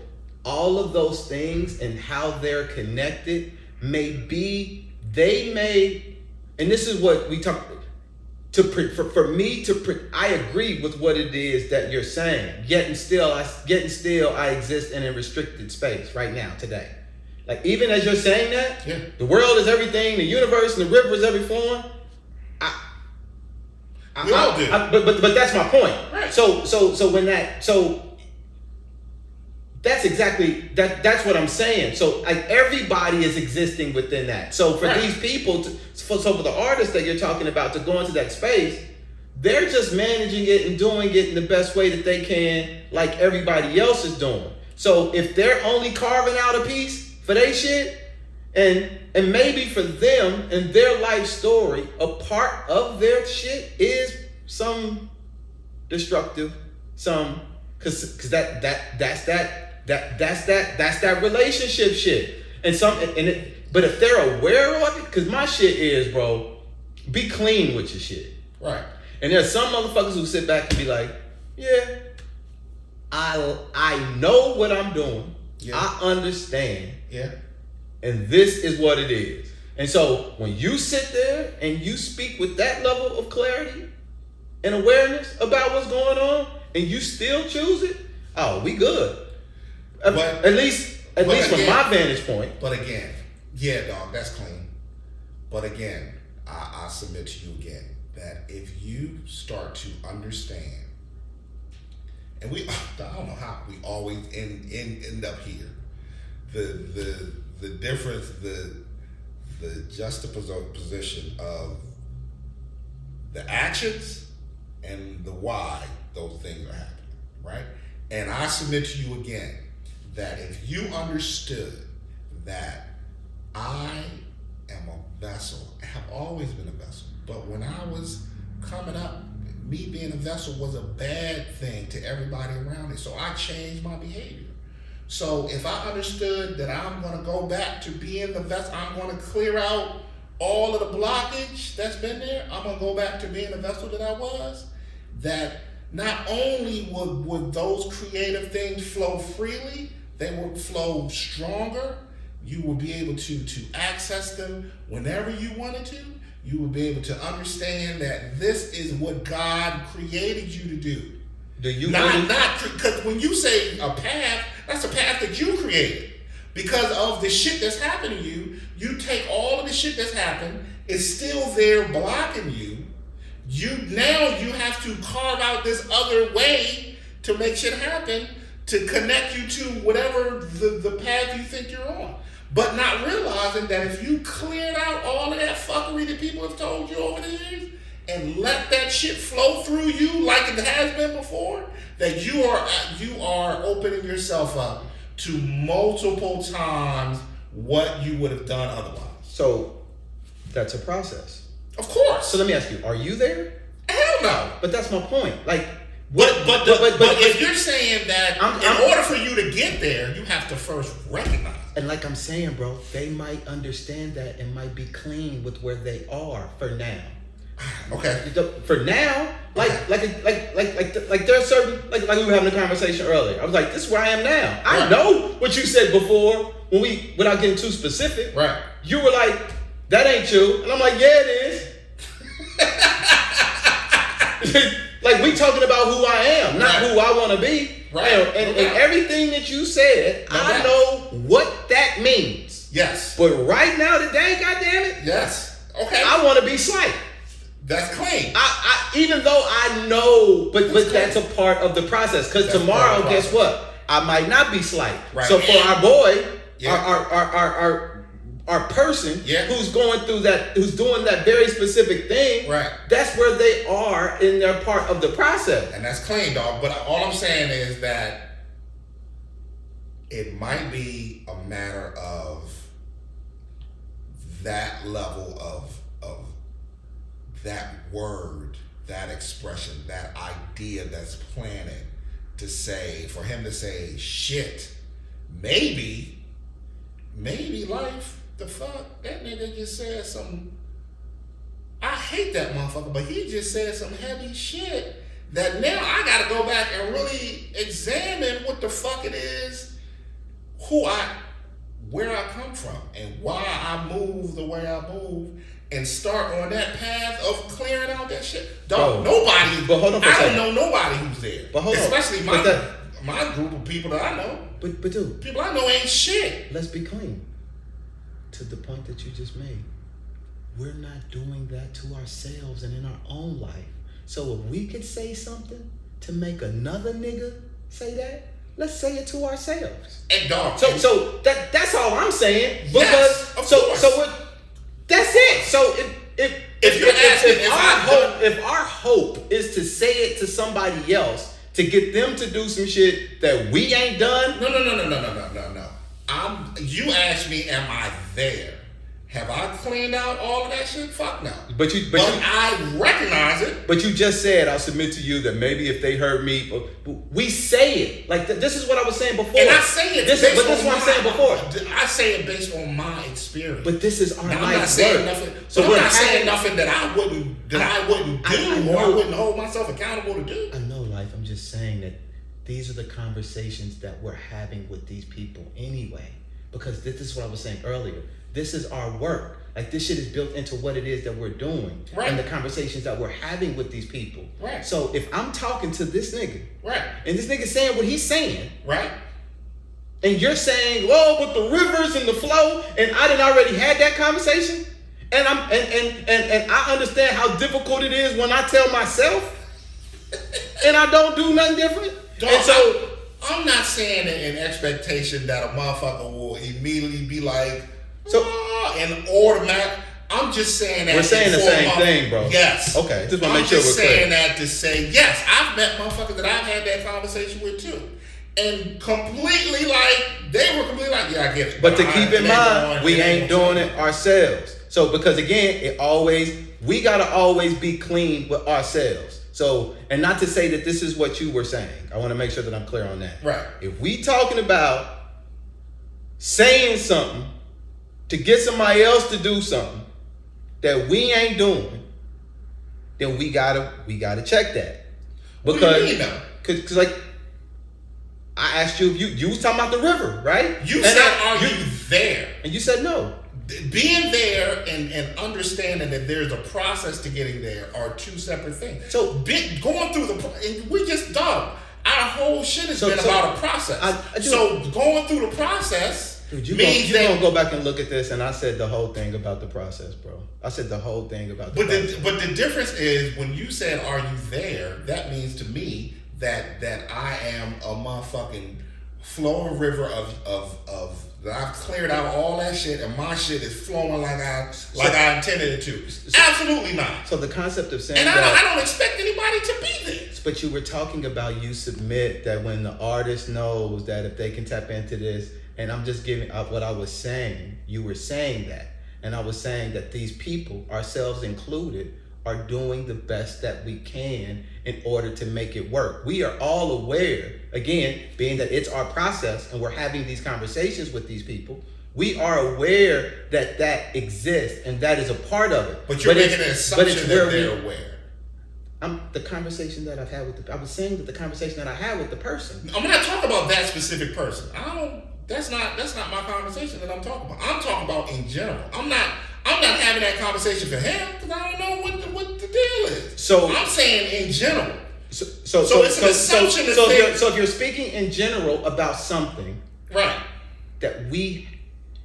all of those things and how they're connected and this is what we talk. I agree with what it is that you're saying. Yet still, I exist in a restricted space right now, today. Like, even as you're saying that, the world is everything, the universe and the river is every form.
We all do.
But that's my point.
Right.
So that's exactly that's what I'm saying. So like everybody is existing within that. So for these people for the artists that you're talking about to go into that space, they're just managing it and doing it in the best way that they can, like everybody else is doing. So if they're only carving out a piece for their shit, and maybe for them and their life story, a part of their shit is some destructive, because that's that relationship shit, but if they're aware of it, because my shit is, bro, be clean with your shit,
right?
And there's some motherfuckers who sit back and be like, yeah, I know what I'm doing, I understand, and this is what it is. And so when you sit there and you speak with that level of clarity and awareness about what's going on, and you still choose it, oh, we good. At least from my vantage point.
But again, yeah, dog, that's clean. But again, I submit to you again that if you start to understand, and I don't know how we always end up here, the difference, the juxtaposition of the actions and the why those things are happening, right? And I submit to you again that if you understood that I am a vessel, I have always been a vessel, but when I was coming up, me being a vessel was a bad thing to everybody around me, so I changed my behavior. So if I understood that I'm going to go back to being the vessel, I'm going to clear out all of the blockage that's been there, I'm going to go back to being the vessel that I was, that not only would those creative things flow freely, they would flow stronger. You will be able to access them whenever you wanted to. You will be able to understand that this is what God created you to do. Because when you say a path, that's a path that you created. Because of the shit that's happened to you, you take all of the shit that's happened, it's still there blocking you. Now you have to carve out this other way to make shit happen, to connect you to whatever the path you think you're on. But not realizing that if you cleared out all of that fuckery that people have told you over the years and let that shit flow through you like it has been before, that you are opening yourself up to multiple times what you would have done otherwise.
So that's a process.
Of course.
So let me ask you, are you there?
Hell no.
But that's my point. Like,
But if you're saying that in order for you to get there, you have to first recognize.
And like I'm saying, bro, they might understand that and might be clean with where they are for now.
Okay.
For now, like there's certain like we were having a conversation earlier. I was like, this is where I am now. I know what you said before without getting too specific.
Right.
You were like, that ain't you, and I'm like, yeah, it is. Like, we talking about who I am, not who I want to be.
Right.
And everything that you said, I know what that means.
Yes.
But right now, today, goddamn it.
Yes. Okay.
I want to be slight.
That's clean.
I even though I know, but that's a part of the process. Because tomorrow, guess what? I might not be slight.
Right.
So for our boy, or person
Yeah.
who's going through that, who's doing that very specific thing,
Right.
that's where they are in their part of the process.
And that's clean, dog. But all I'm saying is that it might be a matter of that level of that word, that expression, that idea that's planted to say, for him to say, shit, maybe life, the fuck, that nigga just said some, I hate that motherfucker, but he just said some heavy shit that now I gotta go back and really examine what the fuck it is, where I come from, and why I move the way I move, and start on that path of clearing out that shit. Dog, nobody,
but hold on for a
I
second.
don't know nobody who's there.
But hold on.
Especially
But
my group of people that I know.
But dude,
People I know ain't shit.
let's be clean. To the point that you just made, we're not doing that to ourselves and in our own life. So if we could say something to make another nigga say that, let's say it to ourselves.
And dog.
So that's all I'm saying. Because
Yes, of course.
That's it. So if our hope is to say it to somebody else to get them to do some shit that we ain't done.
No. You asked me, am I there? Have I cleaned out all of that shit? Fuck no.
But
I recognize it.
But you just said, I'll submit to you that maybe if they heard me, we say it. Like, this is what I was saying before.
And I say it
this is what I'm saying before.
I say it based on my experience.
But this is our
now,
life's
I'm not saying
work.
nothing.
So
I'm
we're
not saying
having-
nothing that I wouldn't do, or I wouldn't hold myself accountable to do.
I know, life. I'm just saying that these are the conversations that we're having with these people anyway. Because this is what I was saying earlier. This is our work. Like, this shit is built into what it is that we're doing.
Right.
And the conversations that we're having with these people.
Right.
So if I'm talking to this nigga,
Right.
and this nigga saying what he's saying,
Right.
and you're saying, "Well, but the rivers and the flow," and I done already had that conversation, and I understand how difficult it is when I tell myself, and I don't do nothing different.
Dog,
and so
I'm not saying it in expectation that a motherfucker will immediately be like, and automatic. I'm just saying that.
We're saying the same thing, bro.
Yes.
Okay. Just want to
I'm
make sure we're
just
clear.
saying that to say, yes, I've met motherfuckers that I've had that conversation with too. And completely they were completely like, yeah, I get it.
But to keep in mind, we ain't doing it ourselves. So because again, we gotta always be clean with ourselves. So, and not to say that this is what you were saying. I want to make sure that I'm clear on that.
Right.
If we talking about saying something to get somebody else to do something that we ain't doing, then we gotta check that. Because,
what do you mean though?
Cause like I asked you if you was talking about the river, right?
You said, are you there?
And you said no.
Being there and understanding that there's a process to getting there are two separate things. So going through and we just done. Our whole shit has been about a process. So going through the process means
you're gonna go back and look at this, and I said the whole thing about the process, bro. I said the whole thing about the process.
But the difference is when you said, "Are you there?" That means to me that I am a motherfucking flowing river of that I've cleared out all that shit, and my shit is flowing like I intended it to. Absolutely not.
So the concept of saying
and I don't expect anybody to be there.
But you were talking about you submit that when the artist knows that if they can tap into this, and I'm just giving up what I was saying. You were saying that, and I was saying that these people, ourselves included, are doing the best that we can in order to make it work. We are all aware, again, being that it's our process and we're having these conversations with these people, we are aware that that exists and that is a part of it.
But you're making an assumption that they're aware.
The conversation that I've had with I was saying that the conversation that I had with the person.
I'm not talking about that specific person. That's not my conversation that I'm talking about. I'm talking about in general. I'm not having that conversation for him because I don't know what the deal is. So I'm saying in general. So it's an assumption
so if you're speaking in general about something,
right,
that we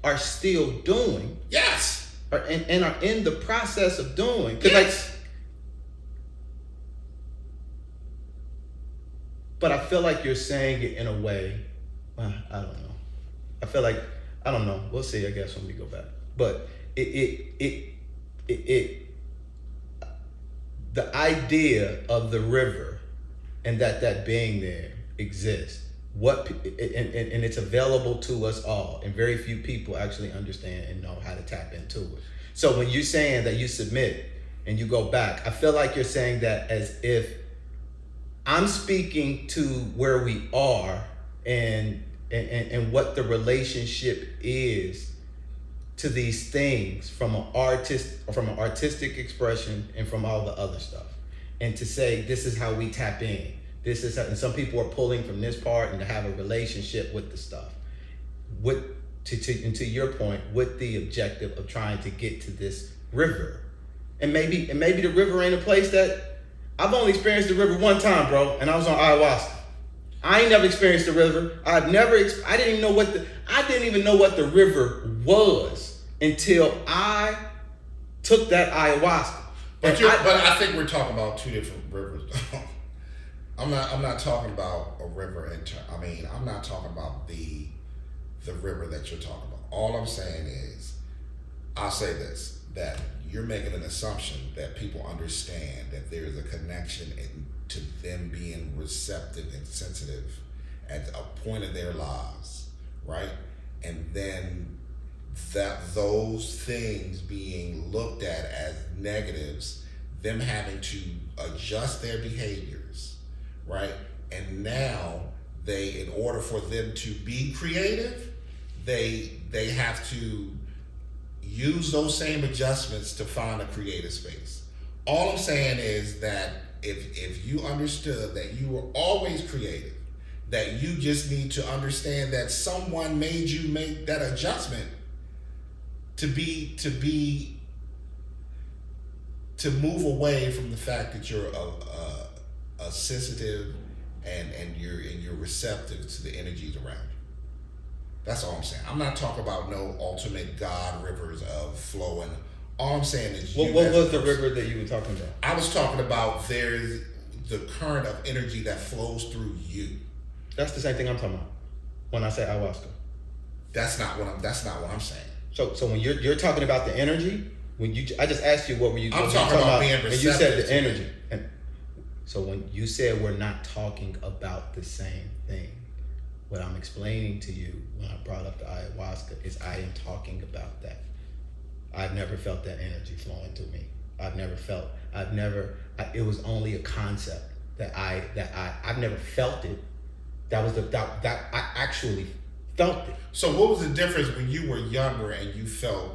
are still doing,
yes,
and are in the process of doing,
yes.
But I feel like you're saying it in a way. I don't know. I feel like I don't know. We'll see. I guess when we go back. But it the idea of the river and that being there exists. And it's available to us all, and very few people actually understand and know how to tap into it. So when you're saying that you submit and you go back, I feel like you're saying that as if I'm speaking to where we are and what the relationship is to these things from an artistic expression and from all the other stuff, and to say this is how we tap in. This is how, and some people are pulling from this part and to have a relationship with the stuff. And to your point, with the objective of trying to get to this river, and maybe the river ain't a place that I've only experienced the river one time, bro, and I was on ayahuasca. I ain't never experienced the river. I didn't even know what the river was until I took that ayahuasca.
But I think we're talking about two different rivers. I'm not talking about a river I'm not talking about the river that you're talking about. All I'm saying is, I'll say this, that you're making an assumption that people understand that there's a connection to them being receptive and sensitive at a point in their lives, right? And then that those things being looked at as negatives, them having to adjust their behaviors, right? And now in order for them to be creative, they have to use those same adjustments to find a creative space. All I'm saying is that if you understood that you were always creative, that you just need to understand that someone made you make that adjustment to move away from the fact that you're a sensitive and you're receptive to the energies around you. That's all I'm saying. I'm not talking about no ultimate God rivers of flowing. All I'm saying is
what was the river that you were talking about?
I was talking about there's the current of energy that flows through you.
That's the same thing I'm talking about when I say ayahuasca.
That's not what I'm saying.
So when you're talking about the energy, I just asked you what were you
I'm talking about being receptive.
And you said the energy. And so when you said we're not talking about the same thing, what I'm explaining to you when I brought up the ayahuasca is I am talking about that. I've never felt that energy flowing through me. It was only a concept that I've never felt it. That I actually felt it.
So what was the difference when you were younger and you felt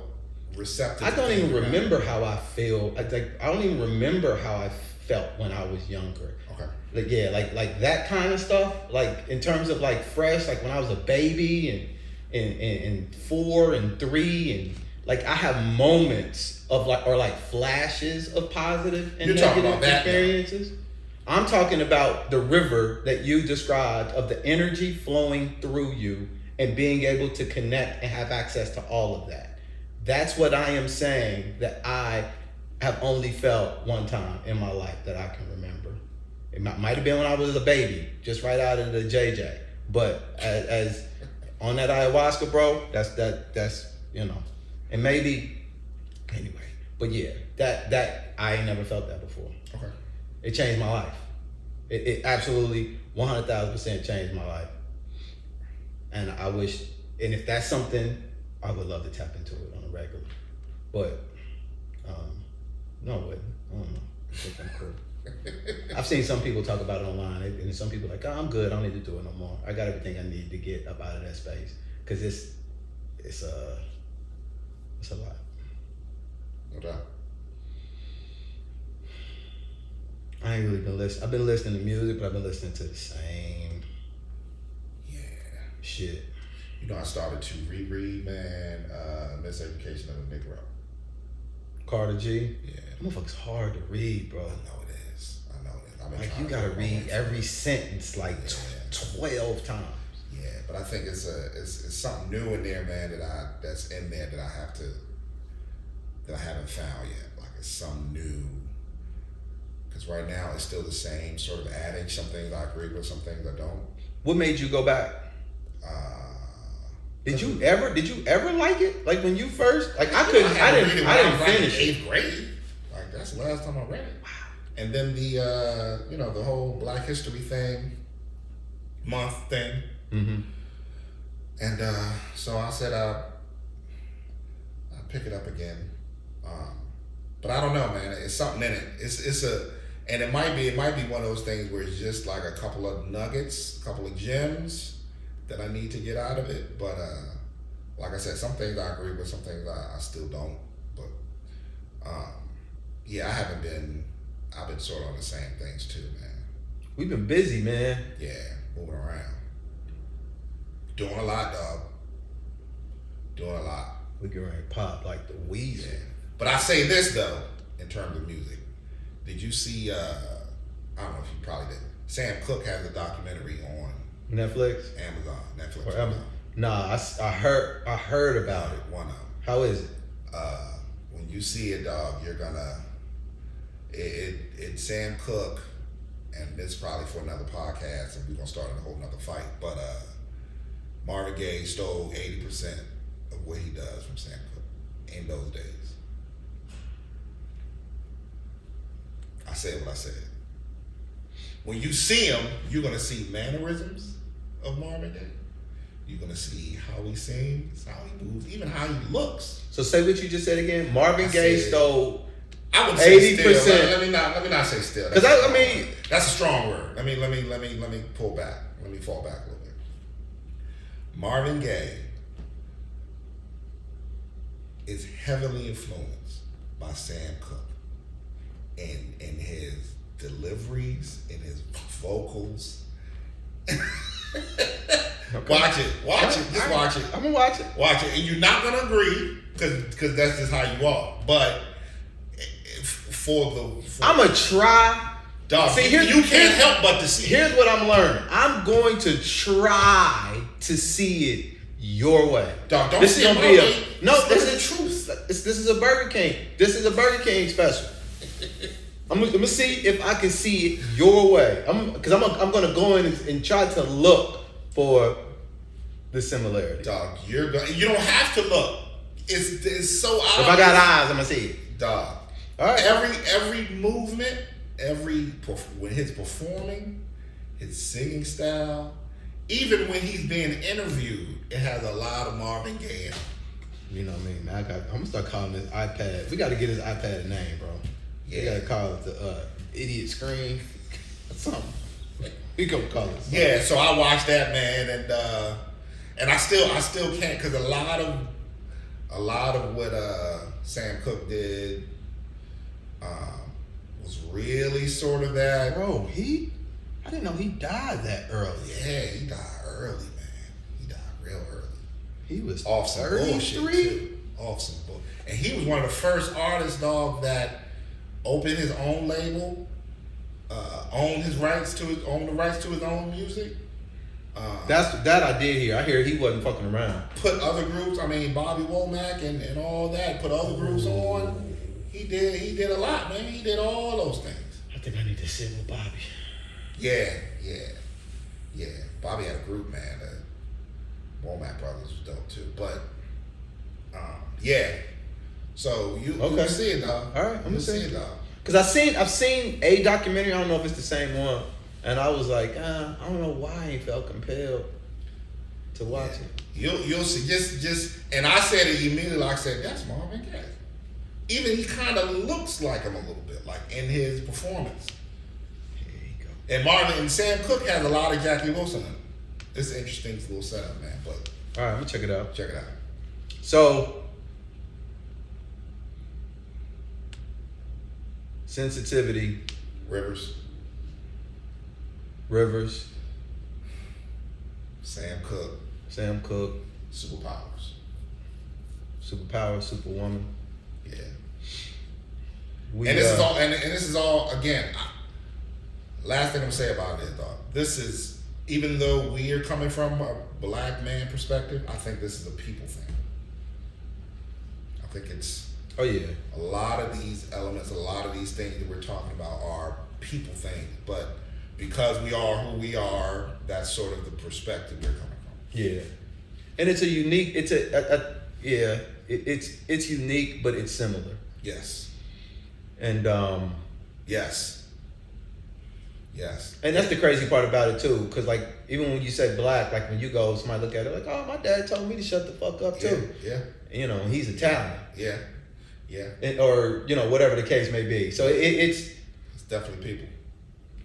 receptive?
I don't even remember how I feel. I don't even remember how I felt when I was younger.
Okay.
Like that kind of stuff. Like in terms of like fresh, like when I was a baby and 4 and 3 and like I have moments of like flashes of positive and negative experiences. I'm talking about the river that you described of the energy flowing through you and being able to connect and have access to all of that. That's what I am saying that I have only felt one time in my life that I can remember. It might have been when I was a baby, just right out of the JJ. But as on that ayahuasca, bro, that's and maybe anyway. But yeah, that I ain't never felt that before.
Okay.
It changed my life. It absolutely 100,000% changed my life. And I wish, and if that's something, I would love to tap into it on a regular. But no, I wouldn't. I don't know. I think I'm cool. I've seen some people talk about it online, and some people are like, oh, I'm good. I don't need to do it no more. I got everything I need to get up out of that space because it's a lot.
No doubt.
I ain't really been listening. I've been listening to music, but I've been listening to the same shit.
You know, I started to reread, man, Miseducation of a Negro.
Carter G?
Yeah.
That motherfucker's hard to read, bro.
I know it is. I've been
like,
trying
you gotta
to
read every sentence like 12 times.
Yeah, but I think it's something new in there, man, that's in there that I haven't found yet. Like it's something new. Because right now it's still the same sort of adage. Some things I agree with, some things I don't.
What made you go back? Did you ever like it? Like when you first, like I didn't finish it.
8th grade. Like that's the last time I read it. And then the the whole Black History month thing.
Mm-hmm.
And so I said I'll pick it up again. But I don't know, man. It's something in it. And it might be one of those things where it's just like a couple of nuggets, a couple of gems that I need to get out of it. But like I said, some things I agree with, some things I still don't. But yeah, I've been sort of on the same things too, man.
We've been busy, man.
Yeah, moving around. Doing a lot, dog. Doing a lot.
We get ready to pop like the Weezer.
Yeah. But I say this though, in terms of music. Did you see? I don't know if you probably did. Sam Cooke has a documentary on
Netflix,
Netflix.
or Amazon. Nah, I heard about it.
One of them.
How is it?
When you see it, dog, you're gonna. It's Sam Cooke, and this is probably for another podcast, and we're gonna start a whole nother fight. But Marvin Gaye stole 80% of what he does from Sam Cooke in those days. I said what I said. When you see him, you're gonna see mannerisms of Marvin Gaye. You're gonna see how he sings, how he moves, even how he looks.
So say what you just said again. Marvin Gaye stole.
I would say
80%.
still. Let me not say still.
Because I mean,
that's a strong word. Let me pull back. Let me fall back a little bit. Marvin Gaye is heavily influenced by Sam Cooke in his deliveries, in his vocals.
okay.
Watch it. Just watch it.
I'm gonna watch it.
Watch it, and you're not gonna agree because that's just how you are. But
I'm gonna try.
Dog, see, you can't help but to see.
Here's what I'm learning. I'm going to try to see it your way.
Dog, don't
this
see
is gonna
it
be
my way.
this is the truth. This is a Burger King. This is a Burger King special. I'm gonna see if I can see it your way. I'm gonna go in and try to look for the similarity.
Dog, you don't have to look. It's so obvious.
If I got eyes, I'm gonna see it.
Dog.
All right.
Every movement, when he's performing, his singing style, even when he's being interviewed, it has a lot of Marvin Gaye in it.
You know what I mean, man? I'm gonna start calling this iPad. We gotta get this iPad a name, bro.
Yeah.
We gotta call it the idiot screen. Something. We gonna call it something.
Yeah, so I watched that, man, and I still can't, because a lot of what Sam Cooke did was really sort of that.
Bro, I didn't know he died that early.
Yeah, he died early, man. He died real early.
He was
off some
33?
bullshit too. Off some bullshit. And he was one of the first artists, dog, that opened his own label, owned the rights to his own music.
That I did hear. I hear he wasn't fucking around.
Put other groups, Bobby Womack and all that, put other groups on. He did a lot, man. He did all those things.
I think I need to sit with Bobby.
Yeah. Bobby had a group, man. The Womack brothers was dope too. But yeah. So you see it, dog.
All right, I'm gonna
see it, dog.
Cause I've seen a documentary. I don't know if it's the same one, and I was like, I don't know why I felt compelled to watch it.
You'll see. Just and I said it immediately. I said that's Marvin Gaye. Even he kind of looks like him a little bit, like in his performance.
Here you go.
And Sam Cooke has a lot of Jackie Wilson in it. It's an interesting little setup, man. But
all right, let me check it out.
Check it out.
So, sensitivity.
Rivers. Sam Cooke. Superpowers.
Superpower, Superwoman.
Yeah. This is all again. Last thing I'm gonna say about it, dog. This is, even though we are coming from a black man perspective, I think this is a people thing. I think it's
a
lot of these elements, a lot of these things that we're talking about are people things, but because we are who we are, that's sort of the perspective we're coming from.
Yeah. And it's a unique. It's it's unique, but it's similar.
Yes.
And
Yes. Yes.
and that's the crazy part about it too, because like even when you say black, like when you go, somebody look at it like, oh, my dad told me to shut the fuck up too.
Yeah.
You know, he's Italian.
Yeah. Yeah.
Or you know, whatever the case may be. So it's
definitely people.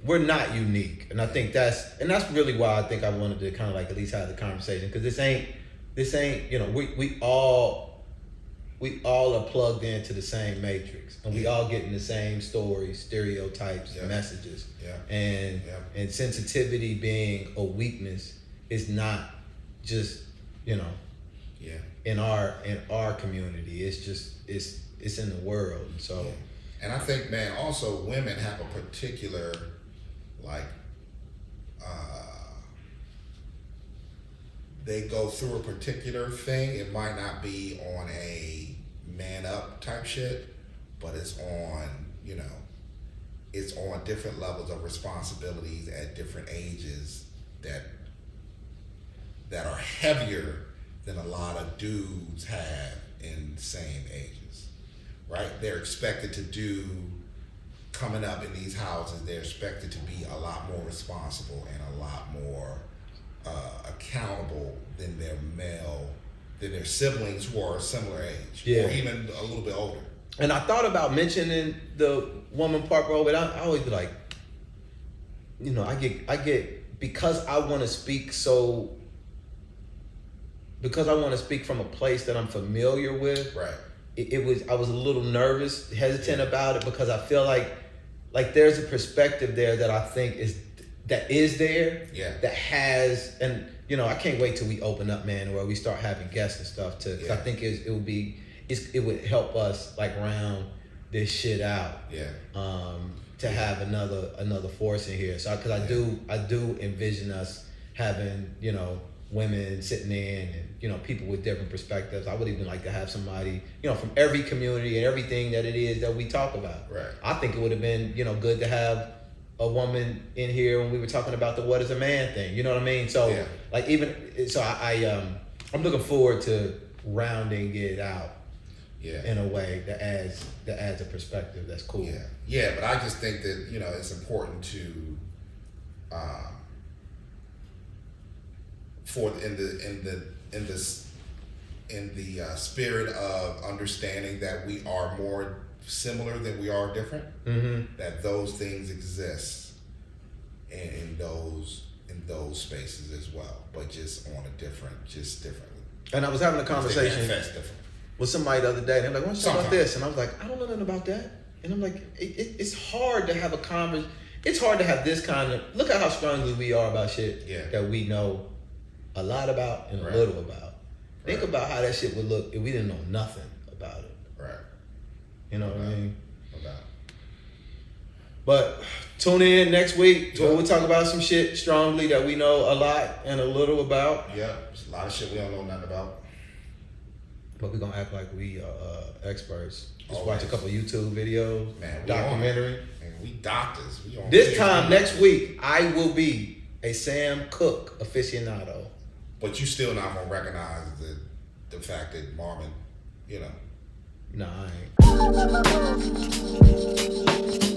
we're not unique, and I think that's really why I think I wanted to kind of like at least have the conversation, because this ain't you know, we all are plugged into the same matrix, and we all getting the same stories, stereotypes, messages, and sensitivity being a weakness is not just, you know, in our community. It's just it's in the world. So
and I think, man, also women have a particular like they go through a particular thing. It might not be on a man up type shit, but it's on, you know, it's on different levels of responsibilities at different ages that are heavier than a lot of dudes have in the same ages, right? They're expected to do, coming up in these houses, they're expected to be a lot more responsible and a lot more accountable than their siblings who are a similar age, or even a little bit older.
And I thought about mentioning the woman part, bro, but I always be like, you know, I get because I want to speak from a place that I'm familiar with.
Right.
I was a little nervous, hesitant about it, because I feel like there's a perspective there that I think is there.
Yeah.
That has, and you know, I can't wait till we open up, man, where we start having guests and stuff too. Cause I think it would help us like round this shit out.
Yeah.
To have another force in here. So, cause I do envision us having, you know, women sitting in, and you know, people with different perspectives. I would even like to have somebody, you know, from every community and everything that it is that we talk about.
Right.
I think it would have been, you know, good to have a woman in here when we were talking about the what is a man thing. You know what I mean? So like I'm looking forward to rounding it out. In a way that adds a perspective that's cool.
Yeah, but I just think that, you know, it's important to for in the spirit of understanding that we are more similar than we are different.
Mm-hmm.
That those things exist in those spaces as well, but just differently.
And I was having a conversation with somebody the other day, and they're like, "What's talk about this?" And I was like, "I don't know nothing about that." And I'm like, "It's hard to have a conversation. It's hard to have this kind of look at how strongly we are about shit that we know a lot about and a little about. Think about how that shit would look if we didn't know nothing about it.
Right.
You know what I mean?
Okay.
But tune in next week where we'll talk about some shit strongly that we know a lot and a little about.
Yeah, there's a lot of shit we don't know nothing about.
But we're gonna act like we are experts. Just watch a couple YouTube videos,
man,
documentary.
Man, we doctors. We on
this time next week, I will be a Sam Cooke aficionado.
But you still not gonna recognize the fact that Marvin, you know.
Nah, I ain't.